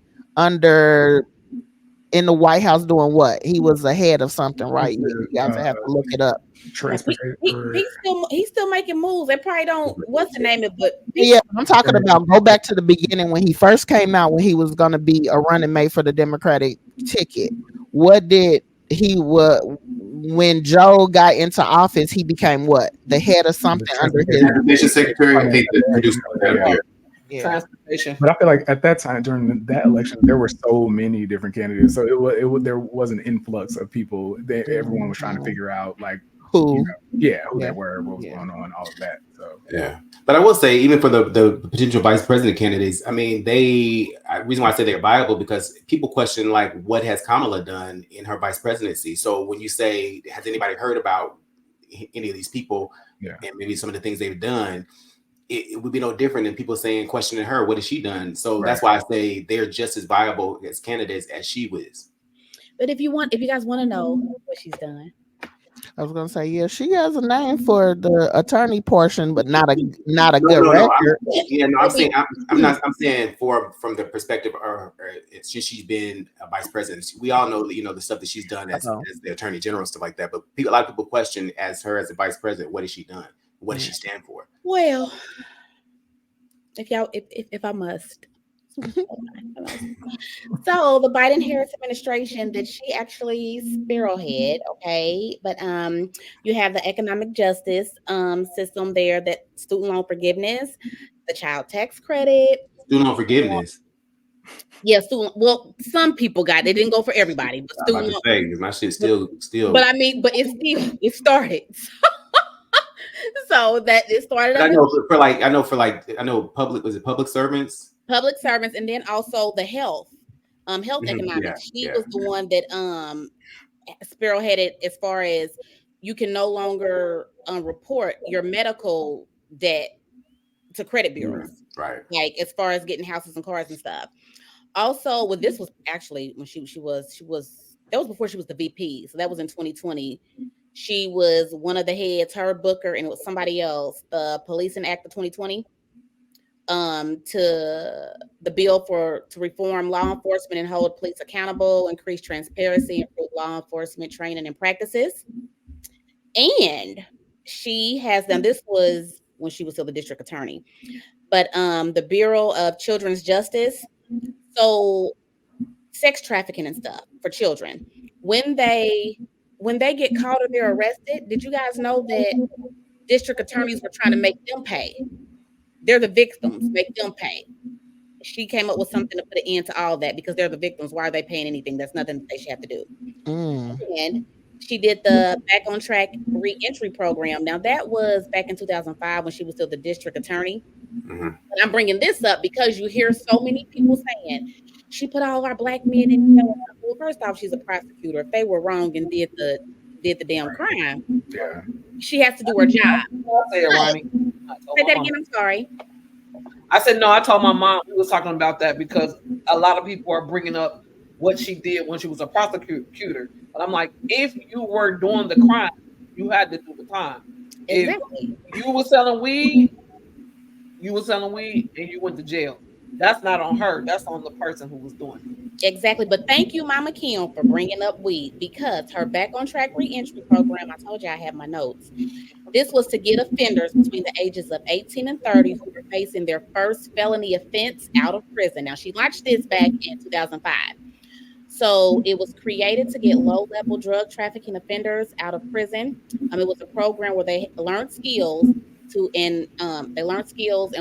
in the White House doing what? He was the head of something, right? You guys have to look it up. He's still making moves. They probably don't. What's the name of it? Yeah, I'm talking about. Go back to the beginning when he first came out, when he was going to be a running mate for the Democratic ticket. What did when Joe got into office? He became what? The head of something under his transportation secretary. I think the producer. Transportation. But I feel like at that time during that election, there were so many different candidates, so there was an influx of people. Everyone was trying to figure out like who they were, what was going on, all of that. So but I will say, even for the potential vice president candidates, I mean, reason why I say they're viable because people question like what has Kamala done in her vice presidency. So when you say, has anybody heard about any of these people and maybe some of the things they've done? It would be no different than people questioning her, what has she done? So that's why I say they're just as viable as candidates as she was. But if you guys want to know what she's done, I was gonna say, she has a name for the attorney portion, but not a good record. I'm saying from the perspective of her, since she's been a vice president, we all know the stuff that she's done as the attorney general, stuff like that. But a lot of people question as her as a vice president, what has she done? What does she stand for? Well, if I must, So the Biden-Harris administration that she actually spearhead, okay, but you have the economic justice system there, that student loan forgiveness, the child tax credit, Student loan forgiveness. yeah, student. Well, some people got it. It didn't go for everybody, but I'm student about loan. to say my shit still. But I mean, but it started. So that it started. I know public, was it public servants? Public servants, and then also the health economics. Yeah, She was the one that spearheaded as far as you can no longer report your medical debt to credit bureaus, right? Like as far as getting houses and cars and stuff. Also, well, this was actually when she was that was before she was the VP, so that was in 2020. She was one of the heads, her Booker, and it was somebody else, the Policing Act of 2020. To the bill to reform law enforcement and hold police accountable, increase transparency, improve law enforcement training and practices. And she has done, this was when she was still the district attorney, but the Bureau of Children's Justice. So sex trafficking and stuff for children, when they get caught or they're arrested, did you guys know that district attorneys were trying to make them pay? They're the victims, make them pay. She came up with something to put an end to all that, because they're the victims. Why are they paying anything? That's nothing that they should have to do. And she did the Back on Track Reentry Program. Now, that was back in 2005 when she was still the district attorney. And I'm bringing this up because you hear so many people saying, she put all our black men in jail. Well, first off, she's a prosecutor. If they were wrong and did the damn crime, she has to do her job. Say it, Ronnie. Say that again. I'm sorry. I said no. I told my mom we was talking about that because a lot of people are bringing up what she did when she was a prosecutor. But I'm like, if you were doing the crime, you had to do the time. Exactly. If you were selling weed, and you went to jail. That's not on her. That's on the person who was doing it. Exactly. But thank you, Mama Kim, for bringing up weed, because her Back on Track Reentry Program, I told you I have my notes. This was to get offenders between the ages of 18 and 30 who were facing their first felony offense out of prison. Now, she launched this back in 2005. So it was created to get low-level drug trafficking offenders out of prison. It was a program where they learned skills and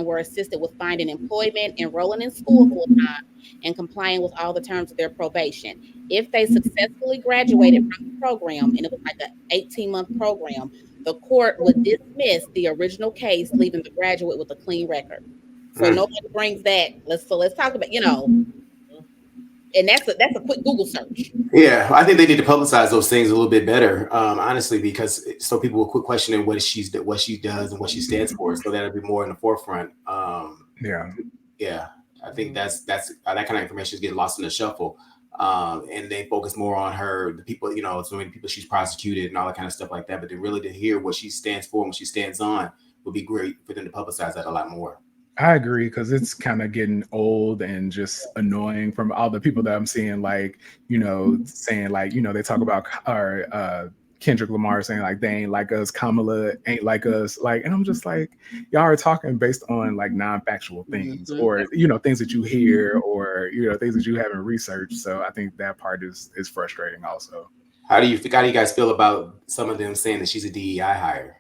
were assisted with finding employment, enrolling in school full-time, and complying with all the terms of their probation. If they successfully graduated from the program, and it was like an 18-month program, the court would dismiss the original case, leaving the graduate with a clean record. So nobody brings that. Let's talk about, and that's a quick Google search. Yeah, I think they need to publicize those things a little bit better, honestly, because so people will quit questioning what she does and what she stands for, so that'll be more in the forefront. Yeah, I think that's that kind of information is getting lost in the shuffle, and they focus more on her, the people, so many people she's prosecuted and all that kind of stuff like that. But really to hear what she stands for and what she stands on would be great for them to publicize that a lot more. I agree, because it's kind of getting old and just annoying from all the people that I'm seeing, saying they talk about our Kendrick Lamar saying like they ain't like us, Kamala ain't like us, and I'm just like, y'all are talking based on like non-factual things or things that you hear or things that you haven't researched. So I think that part is frustrating also. How do you guys feel about some of them saying that she's a DEI hire?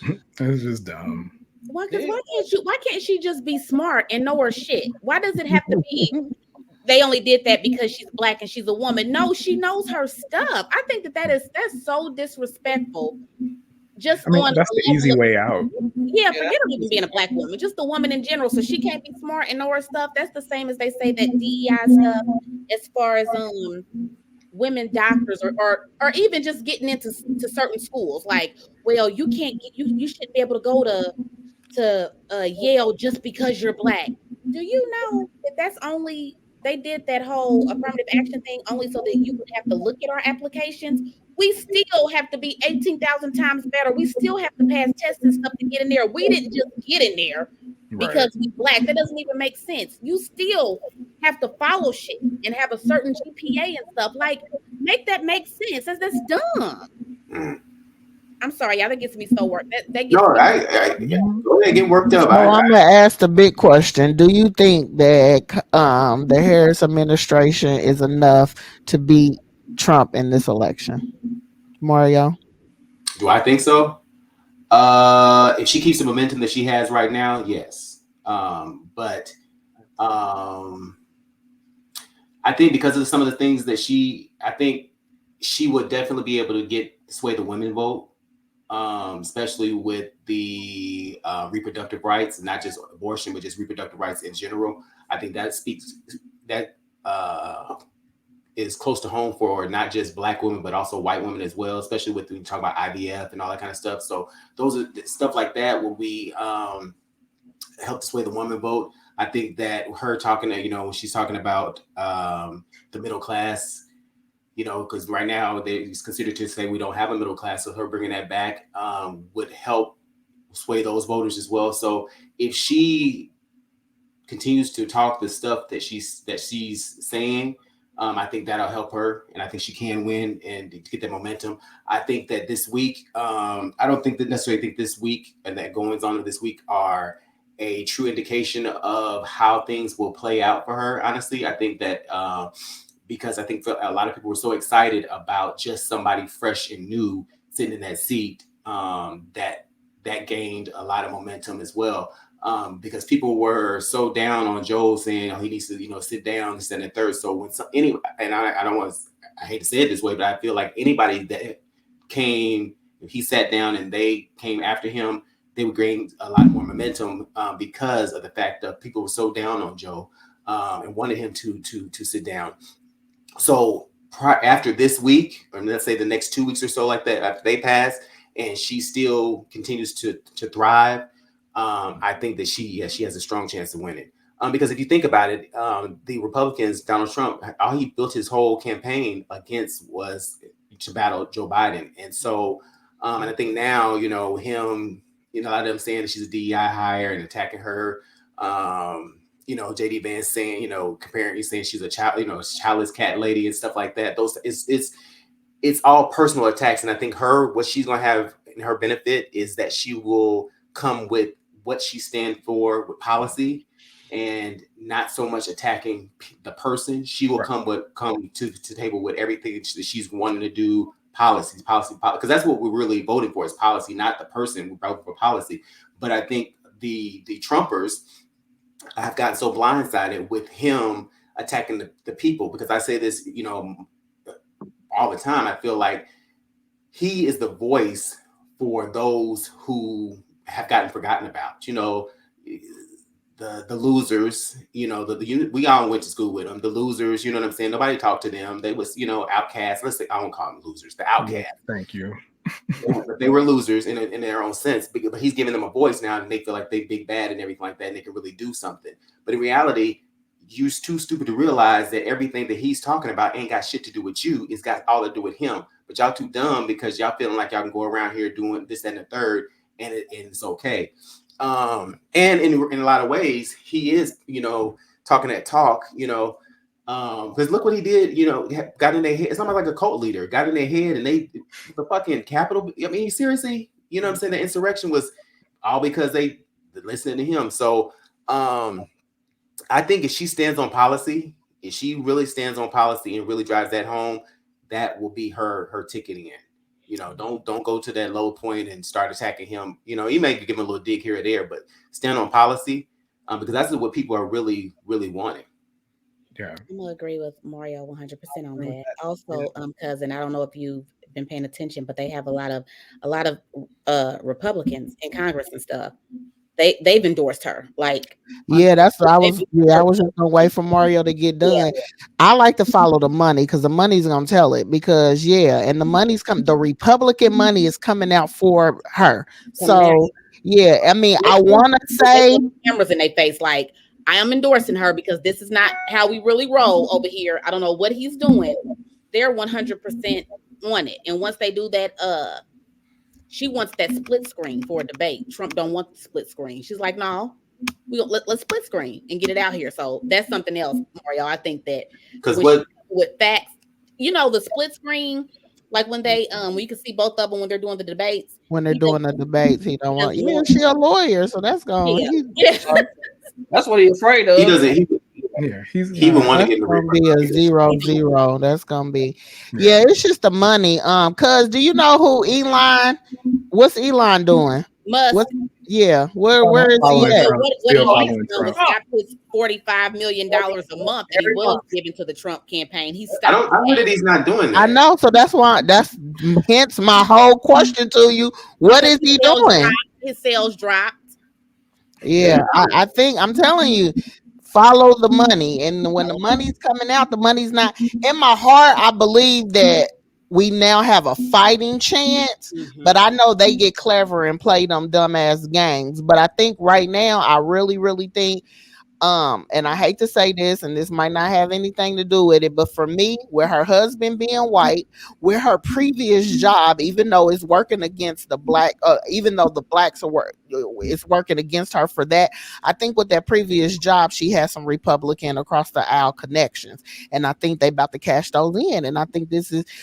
It's just dumb. Why can't she just be smart and know her shit? Why does it have to be they only did that because she's black and she's a woman? No, she knows her stuff. I think that's so disrespectful. Just that's the easy way out. Yeah, forget her even being a black woman, just a woman in general. So she can't be smart and know her stuff. That's the same as they say that DEI stuff as far as women doctors or even just getting into certain schools. Like, well, you can't get you shouldn't be able to go to Yale just because you're black. Do you know that that's only, they did that whole affirmative action thing only so that you would have to look at our applications? We still have to be 18,000 times better. We still have to pass tests and stuff to get in there. We didn't just get in there because we black. That doesn't even make sense. You still have to follow shit and have a certain GPA and stuff. Like, make that make sense. That's dumb. I'm sorry, y'all. That gets me so worked. That gets No, me. go ahead, get worked up. So I'm gonna ask the big question: do you think that the Harris administration is enough to beat Trump in this election, Mario? Do I think so? If she keeps the momentum that she has right now, yes. But I think because of some of the things that I think she would definitely be able to sway the women vote, especially with the reproductive rights, not just abortion, but just reproductive rights in general. I think that is close to home for not just Black women, but also white women as well, especially when we talk about IVF and all that kind of stuff. So those are stuff like that will be help to sway the woman vote. I think that her talking to, when she's talking about the middle class, because right now it's considered to say we don't have a middle class. So her bringing that back would help sway those voters as well. So if she continues to talk the stuff that she's saying, I think that'll help her, and I think she can win and get that momentum. I think that this week, I don't necessarily think this week and that goings on of this week are a true indication of how things will play out for her. Honestly, I think that because I think a lot of people were so excited about just somebody fresh and new sitting in that seat, that gained a lot of momentum as well. Because people were so down on Joe saying, he needs to, sit down, this, and the third. So when I hate to say it this way, but I feel like anybody that came, if he sat down and they came after him, they would gain a lot more momentum because of the fact that people were so down on Joe and wanted him to sit down. So after this week, or let's say the next 2 weeks or so like that, after they pass, and she still continues to thrive, I think that she has a strong chance to win it. Because if you think about it, the Republicans, Donald Trump, all he built his whole campaign against was to battle Joe Biden. And so, and I think now, him, a lot of them saying that she's a DEI hire and attacking her. JD Vance saying, comparing, saying she's a child, childless cat lady and stuff like that. Those it's all personal attacks. And I think what she's going to have in her benefit is that she will come with what she stands for with policy and not so much attacking the person. She will come to the table with everything that she's wanting to do, policy, because that's what we're really voting for is policy, not the person. We're voting for policy. But I think the Trumpers have gotten so blindsided with him attacking the people, because I say this, all the time. I feel like he is the voice for those who have gotten forgotten about, the losers, we all went to school with them, the losers, you know what I'm saying? Nobody talked to them. They was, outcasts. Let's say, I don't call them losers, the outcasts. Thank you. They were losers in their own sense, but he's giving them a voice now, and they feel like they big bad and everything like that, and they can really do something. But in reality, you're too stupid to realize that everything that he's talking about ain't got shit to do with you. It's got all to do with him. But y'all too dumb because y'all feeling like y'all can go around here doing this, that, and the third, and it's okay. And in a lot of ways, he is, talking that talk, because look what he did, got in their head. It's almost like a cult leader, got in their head, and the fucking Capitol. I mean, seriously, you know what I'm saying? The insurrection was all because they listening to him. So I think if she stands on policy, if she really stands on policy and really drives that home, that will be her ticketing in. Don't go to that low point and start attacking him. You may give him a little dig here or there, but stand on policy because that's what people are really, really wanting. Yeah, I'm gonna agree with Mario 100% on that. Also, cousin, I don't know if you've been paying attention, but they have a lot of Republicans in Congress and stuff. They've endorsed her. That's what I was. I was just gonna wait for Mario to get done. Yeah. I like to follow the money because the money's gonna tell it. Because and the money's coming. The Republican money is coming out for her. So I mean, I want to say cameras in their face, like I am endorsing her because this is not how we really roll over here. I don't know what he's doing. They're 100% on it, and once they do that, she wants that split screen for a debate. Trump don't want the split screen. She's like, no, let's split screen and get it out here. So that's something else, Mario. I think that because with facts, the split screen, Like when they you can see both of them when they're doing the debates. When they're doing the debates, he don't want. doesn't Yeah, want- she a lawyer, so that's going. Yeah. That's what he's afraid of. He doesn't. He would want to get the gonna be a 0-0. That's gonna be. Yeah, it's just the money. Cuz do you know who Elon? What's Elon doing? Musk. Yeah, where is he at? What he has done was stop his $45 million a month that he was giving to the Trump campaign. He stopped. I heard that he's not doing that. I know, so that's why. That's hence my whole question to you. What is he doing? His sales dropped. Yeah, I think I'm telling you, follow the money, and when the money's coming out, the money's not. In my heart, I believe that we now have a fighting chance, but I know they get clever and play them dumbass games. But I think right now, I really, really think, and I hate to say this, and this might not have anything to do with it, but for me, with her husband being white, with her previous job, even though it's working against the black, even though the blacks it's working against her for that. I think with that previous job, she has some Republican across the aisle connections, and I think they about to cash those in. And I think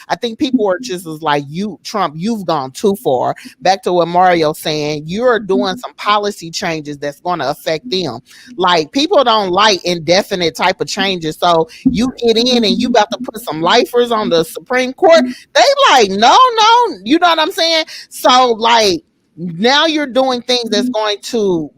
I think people are just as like, you, Trump, you've gone too far. Back to what Mario's saying, you're doing some policy changes that's going to affect them. Like, people don't like indefinite type of changes. So you get in and you about to put some lifers on the Supreme Court. They like, no, you know what I'm saying? So like, now you're doing things that's going to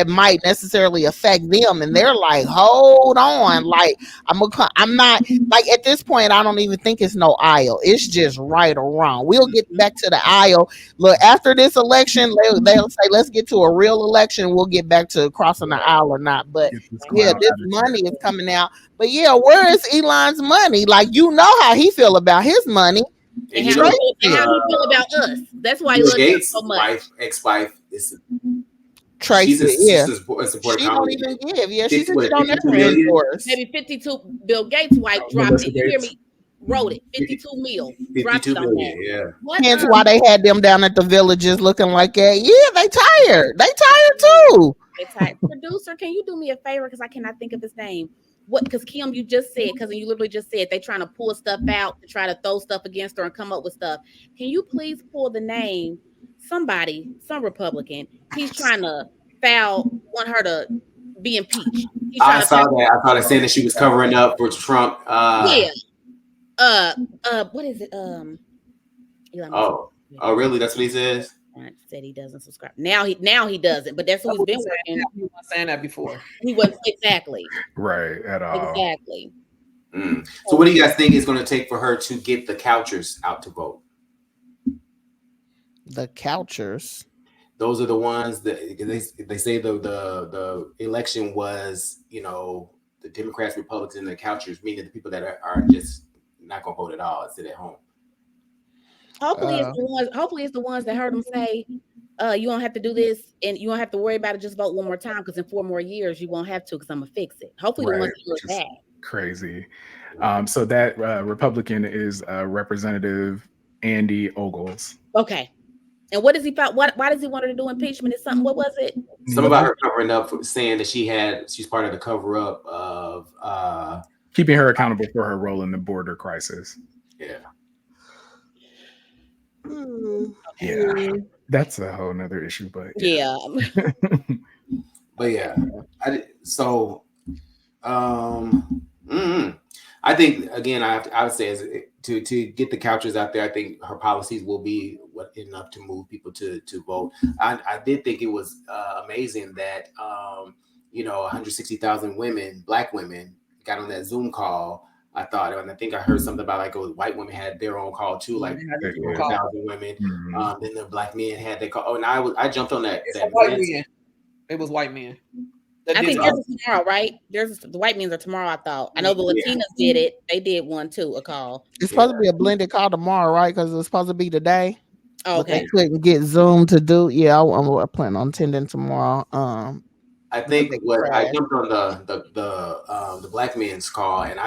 might necessarily affect them, and they're like, hold on, like I'm not like, at this point I don't even think it's no aisle, it's just right or wrong. We'll get back to the aisle. Look, after this election, they'll say let's get to a real election, we'll get back to crossing the aisle or not. But yeah, this money is coming out. But yeah, where is Elon's money? Like, you know how he feel about his money. And how he feel about us. That's why he loves us so much. Ex-wife is Tracy. Yeah, she don't even give. Yeah, she said she don't ever endorse. Maybe 52. Bill Gates' wife dropped it. You hear me? Wrote it. 52 mil. Dropped it on that. Yeah. Hence why they had them down at the Villages looking like that. Yeah, they tired. They tired too. They tired. Producer, can you do me a favor? Because I cannot think of his name. What? Because Kim, you just said, because you literally just said they trying to pull stuff out to try to throw stuff against her and come up with stuff. Can you please pull the name? Somebody, some Republican, he's trying to want her to be impeached. I saw that. I thought it saying that she was covering up for Trump. Yeah. What is it? Oh, really? That's what he says. Said he doesn't subscribe. Now he doesn't, but that's who he's been working. He wasn't saying that before. He wasn't exactly right at all. Exactly. So what do you guys think is going to take for her to get the couchers out to vote? The couchers. Those are the ones that they say the election was, the Democrats, Republicans, and the couchers, meaning the people that are just not going to vote at all and sit at home. Hopefully it's the ones that heard him say, you don't have to do this and you don't have to worry about it. Just vote one more time, because in 4 more years you won't have to, because I'm gonna fix it. Hopefully the ones that heard that. Crazy. So that Republican is Representative Andy Ogles. Okay. And what does he thought? Why does he want her to do impeachment? Is something? What was it? Something about her covering up, saying that she's part of the cover up of keeping her accountable for her role in the border crisis. Yeah. Yeah, that's a whole nother issue, but yeah. But yeah, I think again, I would say to get the couchers out there, I think her policies will be enough to move people to vote. I did think it was amazing that 160,000 Black women got on that Zoom call. I thought, and I think I heard something about like white women had their own call too, like 4,000 women. Mm-hmm. Then the Black men had their call. Oh, and I jumped on that. White men. It was white men. I think theirs is tomorrow, right? The white men are tomorrow. I thought. I know the Latinas did it. They did one too. A call. It's supposed to be a blended call tomorrow, right? Because it was supposed to be today. Oh, okay. They couldn't get Zoom to do. Yeah, I'm planning on attending tomorrow. I think I jumped on the Black men's call, and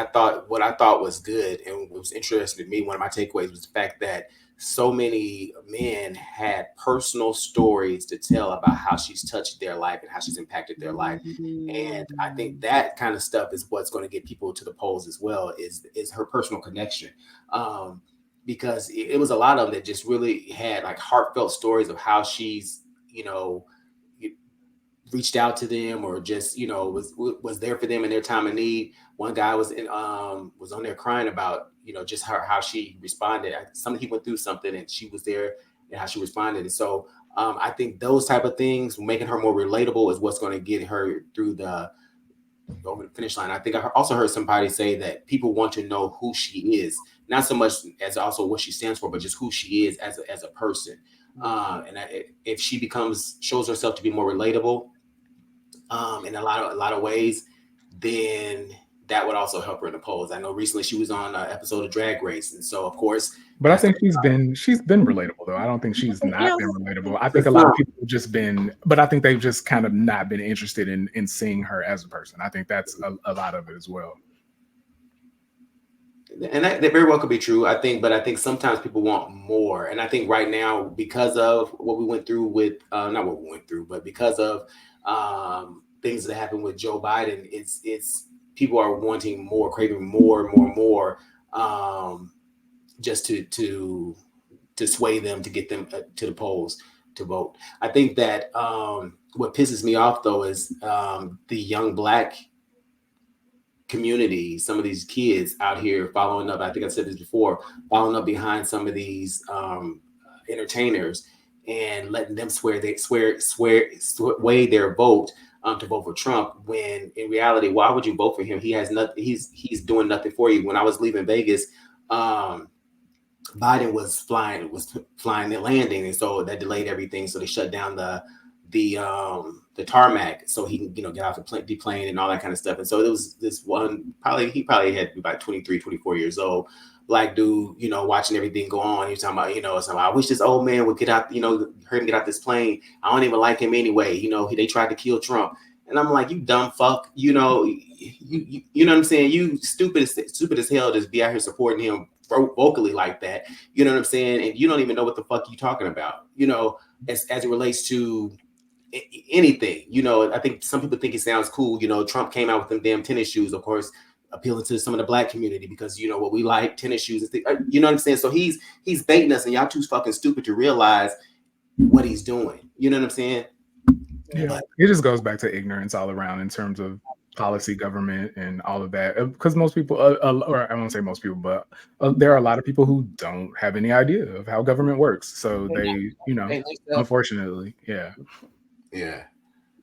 what I thought was good and what was interesting to me, one of my takeaways was the fact that so many men had personal stories to tell about how she's touched their life and how she's impacted their life. And I think that kind of stuff is what's going to get people to the polls as well, is her personal connection. because it was a lot of them that just really had like heartfelt stories of how she's, reached out to them or just, was there for them in their time of need. One guy was on there crying about, just how she responded. He went through something and she was there and how she responded. And so I think those type of things, making her more relatable, is what's going to get her through over the finish line. I think I also heard somebody say that people want to know who she is, not so much as also what she stands for, but just who she is as a person. And if she shows herself to be more relatable in a lot of ways, then that would also help her in the polls. I know recently she was on an episode of Drag Race, and so of course. But I think she's been relatable though. I don't think she's not been relatable. I think a lot of people have just been, but I think they've just kind of not been interested in seeing her as a person. I think that's a lot of it as well. And that very well could be true, I think, but I think sometimes people want more. And I think right now, because of what we went through with, not what we went through, but because of things that happened with Joe Biden, it's people are wanting more, craving more, just to sway them, to get them to the polls to vote. I think that what pisses me off though is the young Black community, some of these kids out here following up. I think I said this before, following up behind some of these entertainers and letting them sway their vote to vote for Trump, when in reality, why would you vote for him? He has nothing. He's doing nothing for you. When I was leaving Vegas, Biden was flying and landing, and so that delayed everything. So they shut down the tarmac so he can get off the plane and all that kind of stuff. And so there was this one, he probably had about 23, 24 years old, Black dude, watching everything go on. He's talking about, I wish this old man would get out, heard him get out this plane. I don't even like him anyway. They tried to kill Trump. And I'm like, you dumb fuck, you know what I'm saying? You stupid as hell to be out here supporting him vocally like that. You know what I'm saying? And you don't even know what the fuck you talking about, as it relates to anything. I think some people think it sounds cool. Trump came out with them damn tennis shoes, of course, appealing to some of the Black community because what we like, tennis shoes and things. You know what I'm saying? So he's baiting us, and y'all too fucking stupid to realize what he's doing. You know what I'm saying? Yeah, but it just goes back to ignorance all around in terms of policy, government, and all of that. Because most people, or I won't say most people, but there are a lot of people who don't have any idea of how government works. So they, unfortunately, yeah.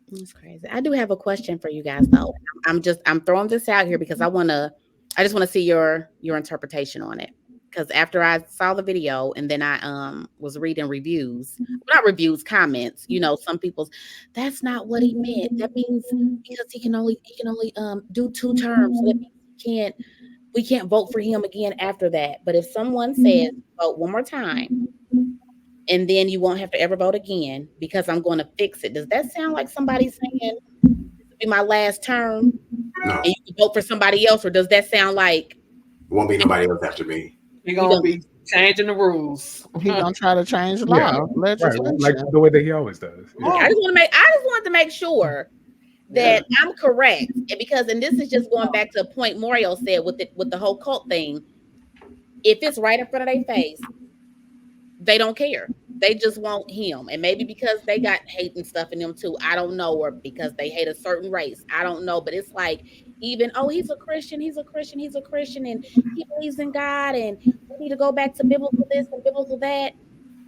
That's crazy. I do have a question for you guys though. I'm throwing this out here because I just want to see your interpretation on it. Because after I saw the video and then I was reading comments, some people's, that's not what he meant. That means because he can only do 2 terms. So that means we can't vote for him again after that. But if someone says vote one more time, and then you won't have to ever vote again because I'm going to fix it, does that sound like somebody saying this will be my last term? No. And you can vote for somebody else, or does that sound like it won't be nobody else after me? You're gonna be changing the rules. He's gonna try to change the law, legislation, right, like the way that he always does. Yeah. I just wanted to make sure that I'm correct, and this is just going back to a point Mario said with the whole cult thing. If it's right in front of their face, they don't care. They just want him, and maybe because they got hate and stuff in them too. I don't know, or because they hate a certain race. I don't know, but it's like even he's a Christian, and he believes in God, and we need to go back to biblical this and biblical that.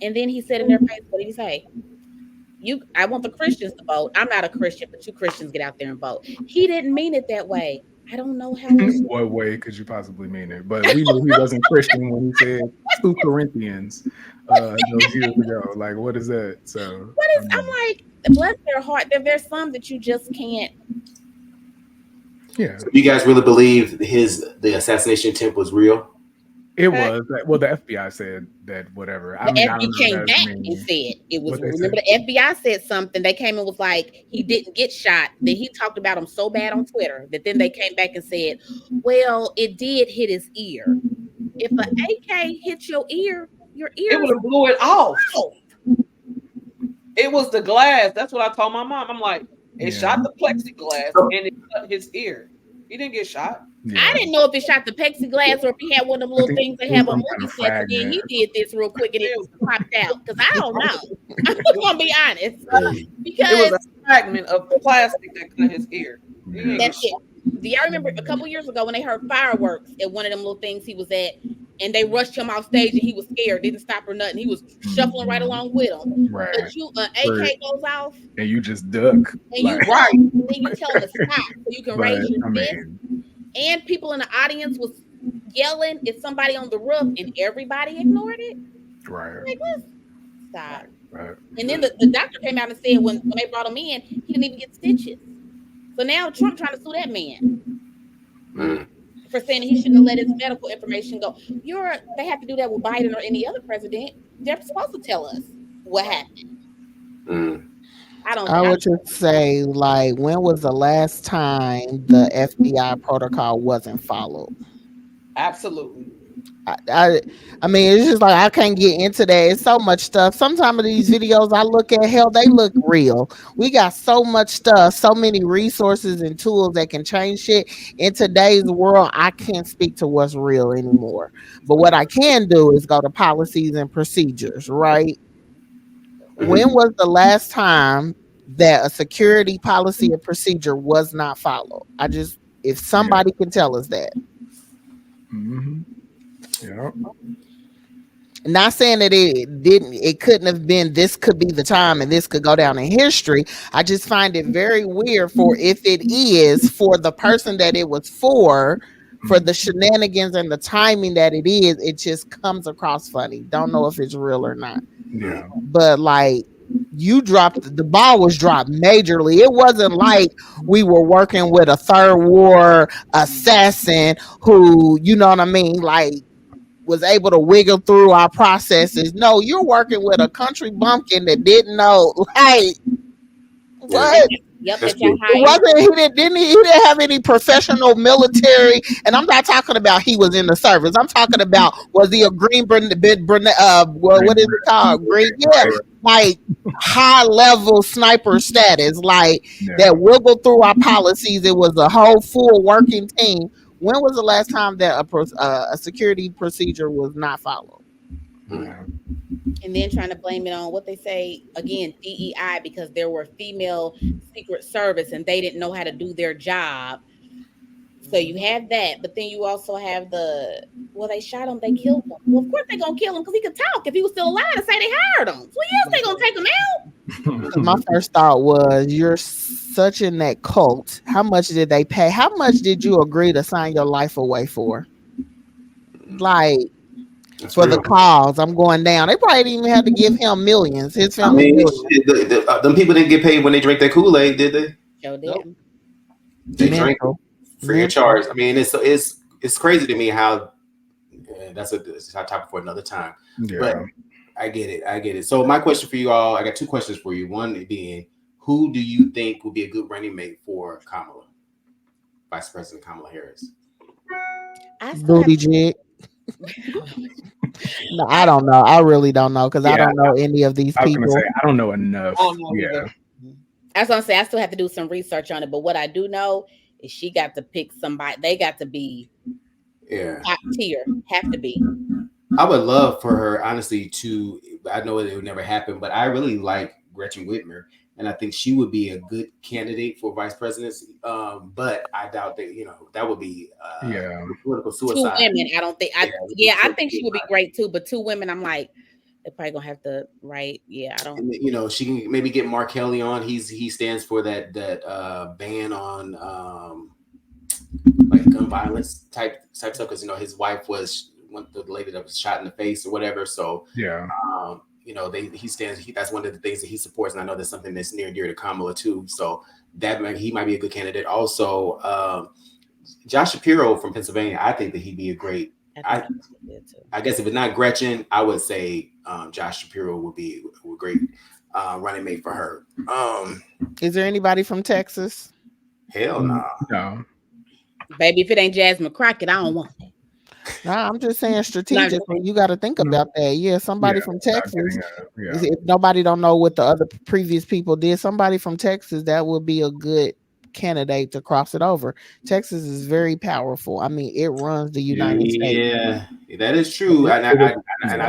And then he said in their face, what did he say? I want the Christians to vote. I'm not a Christian, but you Christians get out there and vote. He didn't mean it that way. I don't know how. What way could you possibly mean it? But we knew he wasn't Christian when he said 2 Corinthians those years ago. Like, what is that? So I'm like, bless their heart. There's some that you just can't. Yeah. So you guys really believe the assassination attempt was real? It was. Well, the FBI said that whatever. The FBI came back and said it was. Remember, the FBI said something. They came and was like, he didn't get shot. Then he talked about him so bad on Twitter that then they came back and said, well, it did hit his ear. If an AK hits your ear it would have blew it off. It was the glass. That's what I told my mom. I'm like, it shot the plexiglass and it cut his ear. He didn't get shot. Yeah. I didn't know if it shot the plexiglass or if he had one of them little things that have a movie set. And then he did this real quick and it was popped out. Because I don't know. I'm just gonna be honest. Because it was a fragment of plastic that cut his ear. That's it. Do y'all remember a couple years ago when they heard fireworks at one of them little things he was at, and they rushed him off stage and he was scared, didn't stop or nothing. He was shuffling right along with them. Right. But you, AK goes off, and you just duck. and you right. And then you tell him to stop so you can raise your fist. And people in the audience was yelling at somebody on the roof, and everybody ignored it. Right. Like, let's stop. Right. And then the doctor came out and said when they brought him in, he didn't even get stitches. So now Trump trying to sue that man for saying he shouldn't have let his medical information go. They have to do that with Biden or any other president. They're supposed to tell us what happened. I would just say, like, when was the last time the FBI protocol wasn't followed? Absolutely. I mean, it's just like I can't get into that. It's so much stuff. Sometimes of these videos I look at, hell, they look real. We got so much stuff, so many resources and tools that can change shit. In today's world, I can't speak to what's real anymore. But what I can do is go to policies and procedures, right? When was the last time that a security policy or procedure was not followed? If somebody can tell us that. Yeah. Not saying that it couldn't have been, this could be the time and this could go down in history. I just find it very weird if it is for the person that it was for the shenanigans and the timing that it is, it just comes across funny. Don't know if it's real or not. Yeah. But like, the ball was dropped majorly. It wasn't like we were working with a third war assassin who, you know what I mean, like, was able to wiggle through our processes. No, you're working with a country bumpkin that didn't know, like, what? Yep, He didn't have any professional military, and I'm not talking about he was in the service. I'm talking about, was he a green what is it called? Green, yeah, like high level sniper status, like that wiggled through our policies. It was a whole full working team. When was the last time that a security procedure was not followed? And then trying to blame it on what they say again, DEI, because there were female Secret Service and they didn't know how to do their job. So you have that, but then you also have they shot him, they killed him. Well, of course they're gonna kill him because he could talk. If he was still alive, to say they hired him. So yes, they're gonna take him out. My first thought was, you're such in that cult. How much did they pay? How much did you agree to sign your life away for? Like, that's for real. The cause, I'm going down. They probably didn't even have to give him millions. His family. Them people didn't get paid when they drank that Kool-Aid, did they? Sure did. Nope. They drank free of charge. I mean, it's crazy to me how that's a topic for another time. Yeah. But I get it. So my question for you all, I got two questions for you. One being, who do you think would be a good running mate for Kamala, Vice President Kamala Harris? Booty jig. No, I don't know. I really don't know because I don't know any of these people. I don't know enough. I was gonna say I still have to do some research on it, but what I do know is she got to pick somebody. They got to be top tier. Have to be. I would love for her, honestly, I know it would never happen, but I really like Gretchen Whitmer, and I think she would be a good candidate for vice presidency. But I doubt that, that would be political suicide. 2 women, I don't think. I think she would be great too, but 2 women, I'm like, they're probably gonna have to write. Yeah, I don't. And, she can maybe get Mark Kelly on. He stands for that ban on like gun violence type stuff, because his wife was the lady that was shot in the face or whatever. So he stands. That's one of the things that he supports, and I know that's something that's near and dear to Kamala too. So he might be a good candidate. Also, Josh Shapiro from Pennsylvania, I think that he'd be a great. I guess if it's not Gretchen, I would say Josh Shapiro would be a great running mate for her. Is there anybody from Texas? Hell no. No. Baby, if it ain't Jasmine Crockett, I don't want it. Nah, I'm just saying strategically, you got to think about that. Yeah, somebody from Texas. If nobody don't know what the other previous people did, somebody from Texas, that would be a good candidate to cross it over. Texas is very powerful. I mean, it runs the United States. Yeah, that is true. And I So-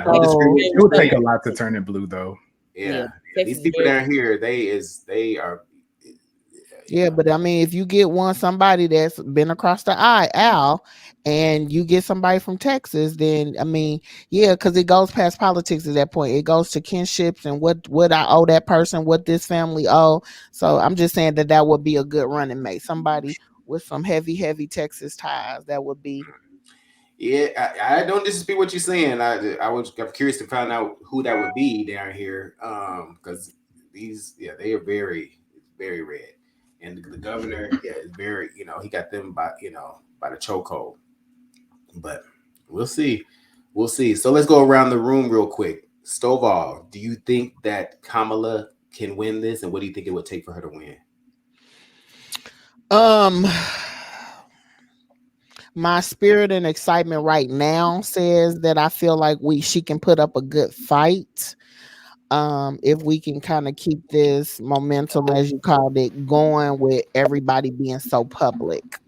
don't disagree with It you. would take a lot to turn it blue, though. Yeah, Texas these is people very- down here, they are. Yeah, but I mean, if you get somebody that's been across the aisle, and you get somebody from Texas, then I mean, yeah, because it goes past politics at that point. It goes to kinships and what I owe that person, what this family owe. So I'm just saying that would be a good running mate. Somebody with some heavy Texas ties. That would be. Yeah, I don't dispute what you're saying. I'm curious to find out who that would be down here, because they are very red. And the governor, is very, he got them by the chokehold. But we'll see. So let's go around the room real quick. Stovall, do you think that Kamala can win this, and what do you think it would take for her to win? My spirit and excitement right now says that I feel like she can put up a good fight. If we can kind of keep this momentum, as you called it, going with everybody being so public.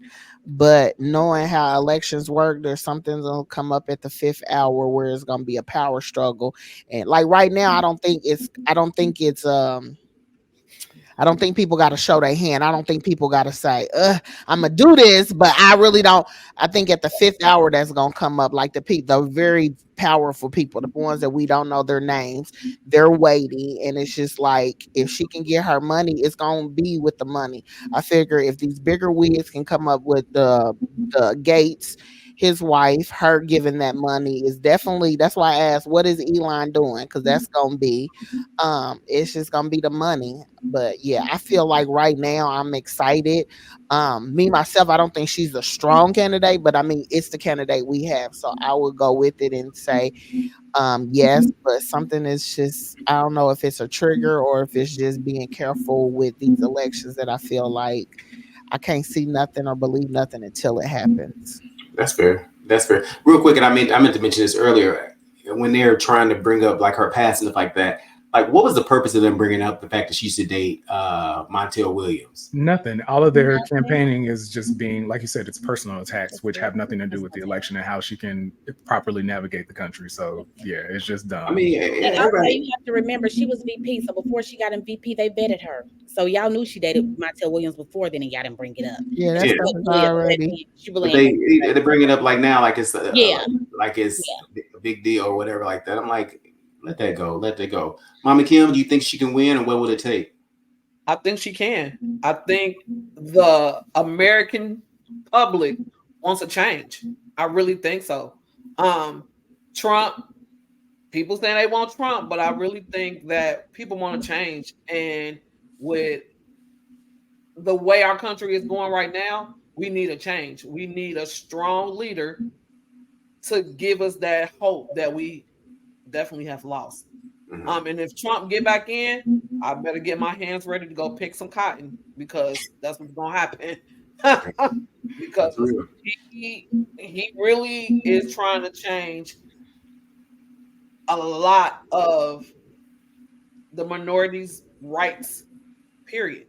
But knowing how elections work, there's something gonna come up at the 5th hour where it's gonna be a power struggle. And like right now, I don't think people got to show their hand. I don't think people got to say, I'm going to do this, but I really don't. I think at the 5th hour, that's going to come up, like the very powerful people, the ones that we don't know their names, they're waiting. And it's just like, if she can get her money, it's going to be with the money. I figure if these bigger wigs can come up with the Gates, his wife, her giving that money is definitely, that's why I asked, what is Elon doing? Because that's going to be, it's just going to be the money. But yeah, I feel like right now I'm excited. Me, myself, I don't think she's a strong candidate, but I mean, it's the candidate we have. So I would go with it and say, yes, but something is just, I don't know if it's a trigger or if it's just being careful with these elections that I feel like I can't see nothing or believe nothing until it happens. That's fair. Real quick, and I meant to mention this earlier, when they're trying to bring up like her past and stuff like that. Like, what was the purpose of them bringing up the fact that she used to date Montel Williams? Nothing. All of their campaigning is just being, like you said, it's personal attacks, which have nothing to do with the election and how she can properly navigate the country. So yeah, it's just dumb. I mean, and also you have to remember she was VP, so before she got in VP, they vetted her. So y'all knew she dated Montel Williams before then, and y'all didn't bring it up. Yeah, that's already. But they bring it up like now, like it's a big deal or whatever like that. I'm like, let that go. Mama Kim, do you think she can win, and what would it take? I think she can. I think the American public wants a change. I really think so. Trump, people saying they want Trump, but I really think that people want to change. And with the way our country is going right now, we need a change. We need a strong leader to give us that hope that we definitely have lost. And if Trump get back in, I better get my hands ready to go pick some cotton, because that's what's gonna happen. Because he really is trying to change a lot of the minorities' rights, period.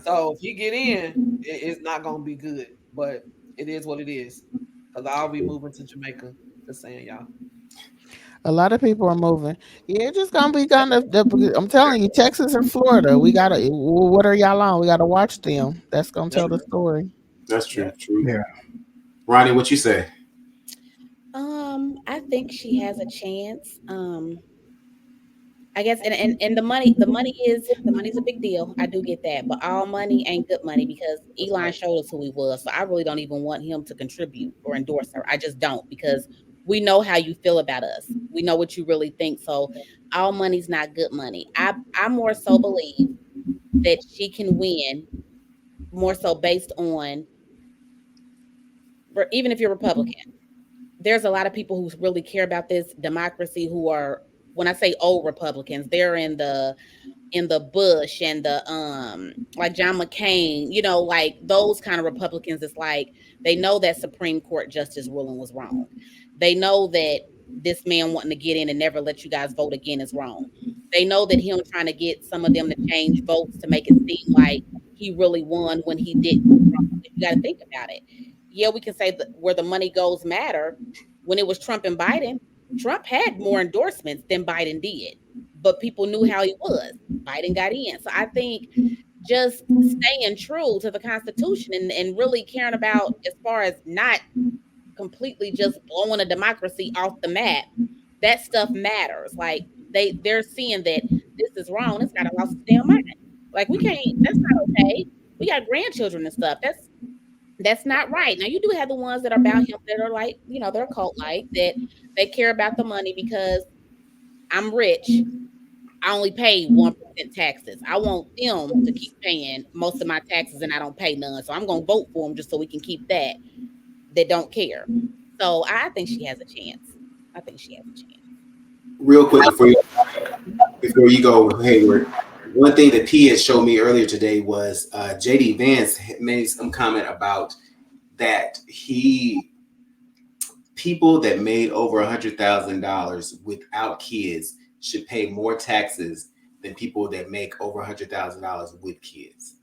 So if he get in, it's not gonna be good, but it is what it is. Because I'll be moving to Jamaica. Just saying, y'all. A lot of people are moving. Yeah, it's just gonna be kind of. I'm telling you, Texas and Florida. We gotta. What are y'all on? We gotta watch them. That's gonna tell the story. That's true. True. Yeah. Ronnie, what you say? I think she has a chance. I guess, and the money's a big deal. I do get that, but all money ain't good money, because Elon showed us who he was. So I really don't even want him to contribute or endorse her. I just don't, because we know how you feel about us. We know what you really think. So all money's not good money. I more so believe that she can win, more so based on, even if you're Republican, there's a lot of people who really care about this democracy, who are, when I say old Republicans, they're in the Bush and the like John McCain, like those kind of Republicans. It's like they know that Supreme Court justice ruling was wrong. They know that this man wanting to get in and never let you guys vote again is wrong. They know that him trying to get some of them to change votes to make it seem like he really won when he didn't. You got to think about it. Yeah, we can say that where the money goes matter. When it was Trump and Biden, Trump had more endorsements than Biden did, but people knew how he was. Biden got in. So I think just staying true to the Constitution and really caring about, as far as not completely just blowing a democracy off the map, that stuff matters. Like they're seeing that this is wrong. It's got to lost its damn mind. Like we can't. That's not okay. We got grandchildren and stuff. That's not right. Now you do have the ones that are about him that are like, they're cult like that. They care about the money because I'm rich. I only pay 1% taxes. I want them to keep paying most of my taxes and I don't pay none. So I'm gonna vote for them just so we can keep that. They don't care. So I think she has a chance. Real quick before you go, Hayward, one thing that P had showed me earlier today was JD Vance made some comment about that people that made over $100,000 without kids should pay more taxes than people that make over $100,000 with kids.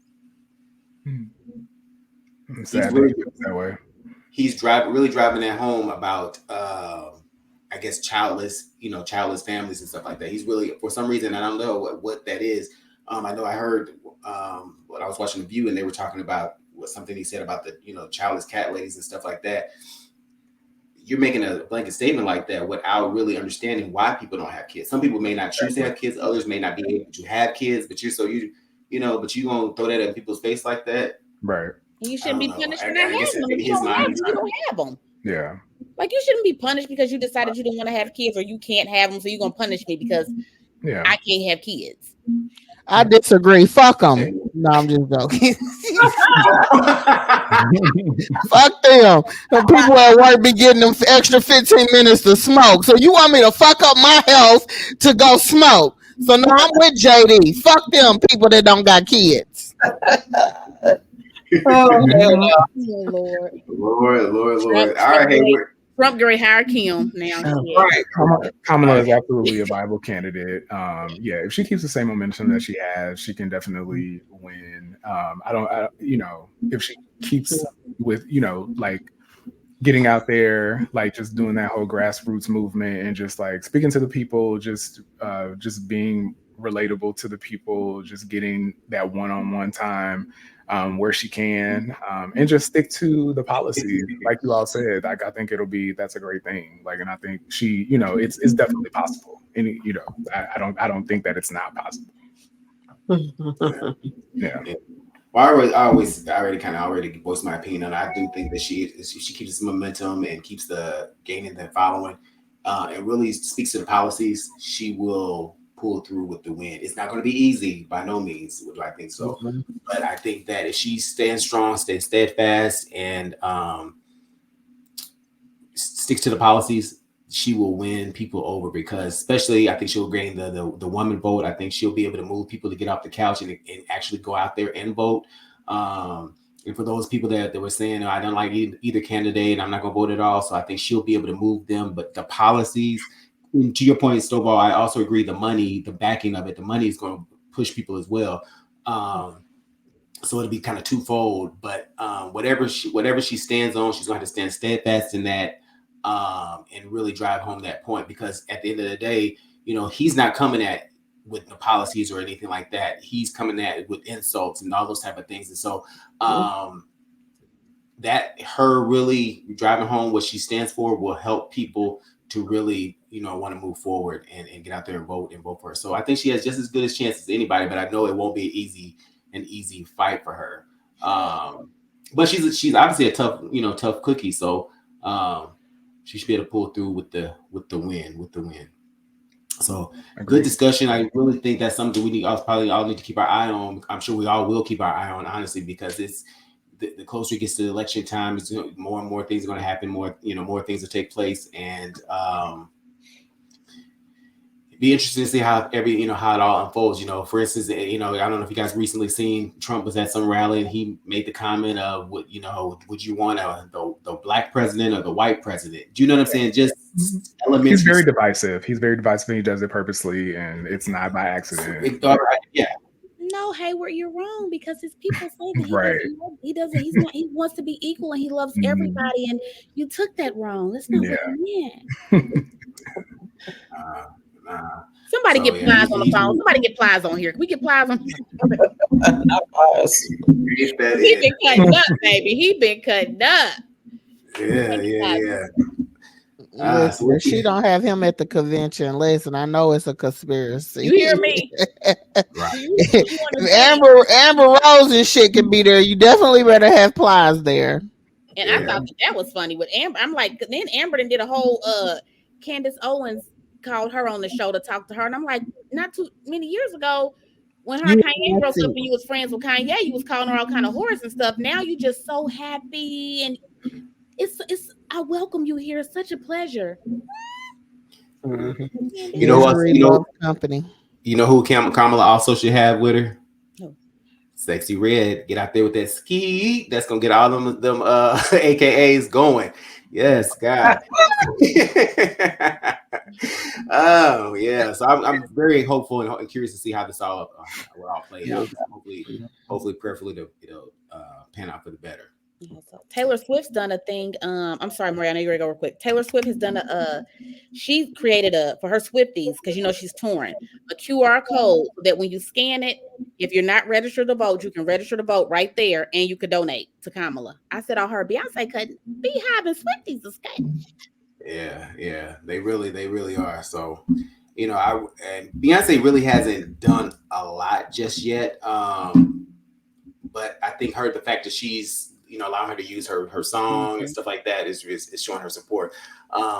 That way. He's really driving that home about I guess childless families and stuff like that. He's really, for some reason, I don't know what that is. I know I heard when I was watching The View and they were talking about something he said about the childless cat ladies and stuff like that. You're making a blanket statement like that without really understanding why people don't have kids. Some people may not choose to have kids. Others may not be able to have kids, but you gonna throw that in people's face like that. Right. You shouldn't be punished for not having them. If you don't have them, you don't have them. Yeah. Like you shouldn't be punished because you decided you don't want to have kids or you can't have them, so you're gonna punish me because I can't have kids. I disagree. Fuck them. No, I'm just joking. Fuck them. The people at work be getting them extra 15 minutes to smoke. So you want me to fuck up my health to go smoke? So no, I'm with JD. Fuck them people that don't got kids. Lord. All right, Hayward. Trump great hire Kim now. Kamala is absolutely a viable candidate. If she keeps the same momentum that she has, she can definitely win. If she keeps with, like getting out there, like just doing that whole grassroots movement and just like speaking to the people, just being relatable to the people, just getting that one-on-one time where she can, and just stick to the policies, like you all said. Like I think that's a great thing. Like, and I think she, it's definitely possible. And I don't think that it's not possible. Yeah. Well, I already voiced my opinion on it. I do think that she keeps this momentum and keeps the gaining the following, and really speaks to the policies. She will pull through with the win. It's not going to be easy by no means, I think so. Mm-hmm. But I think that if she stands strong, stays steadfast, and sticks to the policies, she will win people over, because especially I think she'll gain the woman vote. I think she'll be able to move people to get off the couch and actually go out there and vote. And for those people that were saying, I don't like either candidate, I'm not going to vote at all. So I think she'll be able to move them. But the policies, to your point, Stovall, I also agree the money, the backing of it, the money is going to push people as well. So it'll be kind of twofold. But whatever she stands on, she's going to have to stand steadfast in that, and really drive home that point. Because at the end of the day, he's not coming at with the policies or anything like that. He's coming at it with insults and all those type of things. And so that her really driving home what she stands for will help people to really, want to move forward and get out there and vote for her. So I think she has just as good a chance as anybody, but I know it won't be an easy fight for her. But she's obviously a tough cookie. So she should be able to pull through with the win. So good discussion. I really think that's something we probably all need to keep our eye on. I'm sure we all will keep our eye on, honestly, because it's the closer it gets to election time, it's, more and more things are going to happen, more things will take place, and it'd be interesting to see how how it all unfolds. For instance, I don't know if you guys recently seen Trump was at some rally and he made the comment of, would you want the black president or the white president? Do you know what I'm saying? Just elementary. He's very divisive. He does it purposely, and it's not by accident. All right, yeah. no, Hayward, you're wrong, because his people say that Right. he wants to be equal and he loves everybody, and you took that wrong. That's not what he meant. Somebody get Plies on the phone. Somebody get Plies on here. Can we get Plies on? Not us. He been cutting up, baby. He been cutting up. Yeah. Listen, she don't have him at the convention. Listen, I know it's a conspiracy. You hear me? If Amber Rose and shit can be there, you definitely better have Plies there. And I thought that was funny with Amber. I'm like, then Amber did a whole Candace Owens called her on the show to talk to her, and I'm like, not too many years ago when her and Kanye broke up and you was friends with Kanye, you was calling her all kind of whores and stuff. Now you just so happy, and it's I welcome you here. It's such a pleasure. You know what? Company. You know who Kamala also should have with her? Who? Sexy Red. Get out there with that ski. That's gonna get all them AKAs going. Yes, God. Oh yeah. So I'm very hopeful and curious to see how this all will all play out. Hopefully, prayerfully, it'll pan out for the better. So Taylor Swift's done a thing. I'm sorry, Maria, I know you're gonna go real quick. Taylor Swift has done she created for her Swifties, because you know she's touring, a QR code that when you scan it, if you're not registered to vote, you can register to vote right there, and you could donate to Kamala. I said, I heard Beyonce couldn't be having Swifties to skate. Yeah, they really are. So, you know, and Beyonce really hasn't done a lot just yet. But I think the fact that she's, you know, allowing her to use her song and stuff like that is showing her support.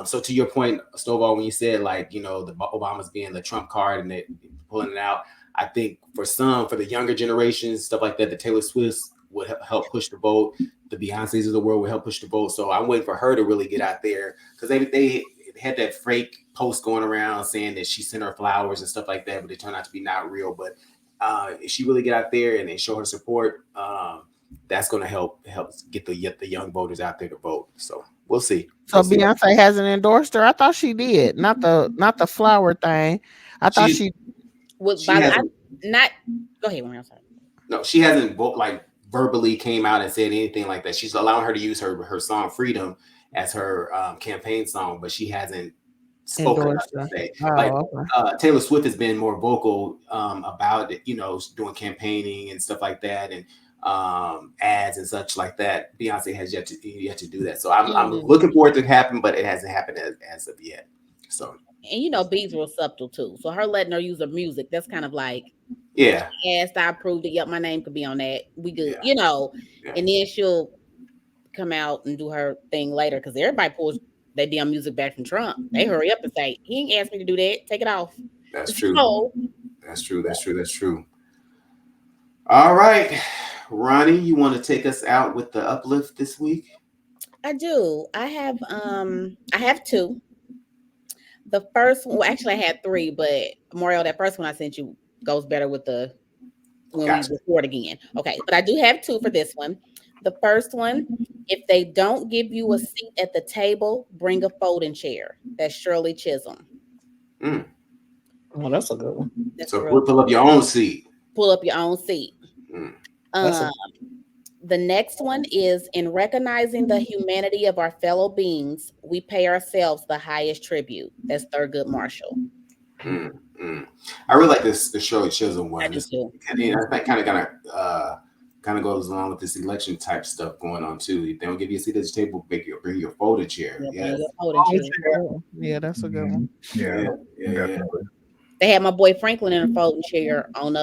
So to your point, Stovall, when you said, like, you know, the Obama's being the Trump card and they pulling it out, I think for the younger generations, stuff like that, the Taylor Swifts would help push the vote. The Beyoncés of the world would help push the vote. So I'm waiting for her to really get out there, because they had that fake post going around saying that she sent her flowers and stuff like that, but it turned out to be not real. But if she really get out there and show her support, that's going to help get the young voters out there to vote. So we'll see. So Beyonce hasn't endorsed her. I thought she did. Not the flower thing. I thought she was. Go ahead, I'm sorry. No, she hasn't verbally came out and said anything like that. She's allowing her to use her song "Freedom" as her campaign song, but she hasn't spoken about it. Taylor Swift has been more vocal about it, you know, doing campaigning and stuff like that, and ads and such like that. Beyonce has yet to do that. So I'm looking forward to it happen, but it hasn't happened as of yet. So, and you know, B's real subtle too. So her letting her use her music, that's kind of like, yeah, yes, I approved it. Yep, my name could be on that. We good, you know. Yeah. And then she'll come out and do her thing later, because everybody pulls their damn music back from Trump. They hurry up and say, he ain't asked me to do that. Take it off. That's true. That's true. All right, Ronnie, you want to take us out with the uplift this week? I do. I have two. The first one, well, actually I had three, but Mario, that first one I sent you goes better with when we record again. Okay, but I do have two for this one. The first one, if they don't give you a seat at the table, bring a folding chair. That's Shirley Chisholm. Oh, that's a good one. So pull up your own seat. Pull up your own seat. The next one is, in recognizing the humanity of our fellow beings, we pay ourselves the highest tribute. That's Thurgood Marshall. I really like the Shirley Chisholm one. I do too. That kind of goes along with this election type stuff going on too. If they don't give you a seat at the table, bring your folding chair. Yeah, that's a good one. Yeah, definitely. They had my boy Franklin in a folding chair on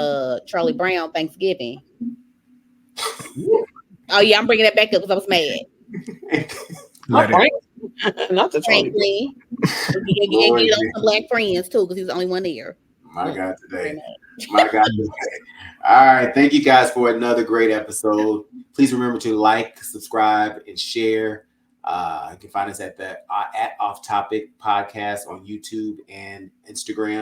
Charlie Brown Thanksgiving. Oh yeah, I'm bringing that back up because I was mad. Not the Franklin. He get some black friends too, because he's the only one there. My God today. All right, thank you guys for another great episode. Please remember to like, subscribe, and share. You can find us at Off Topic Podcast on YouTube and Instagram.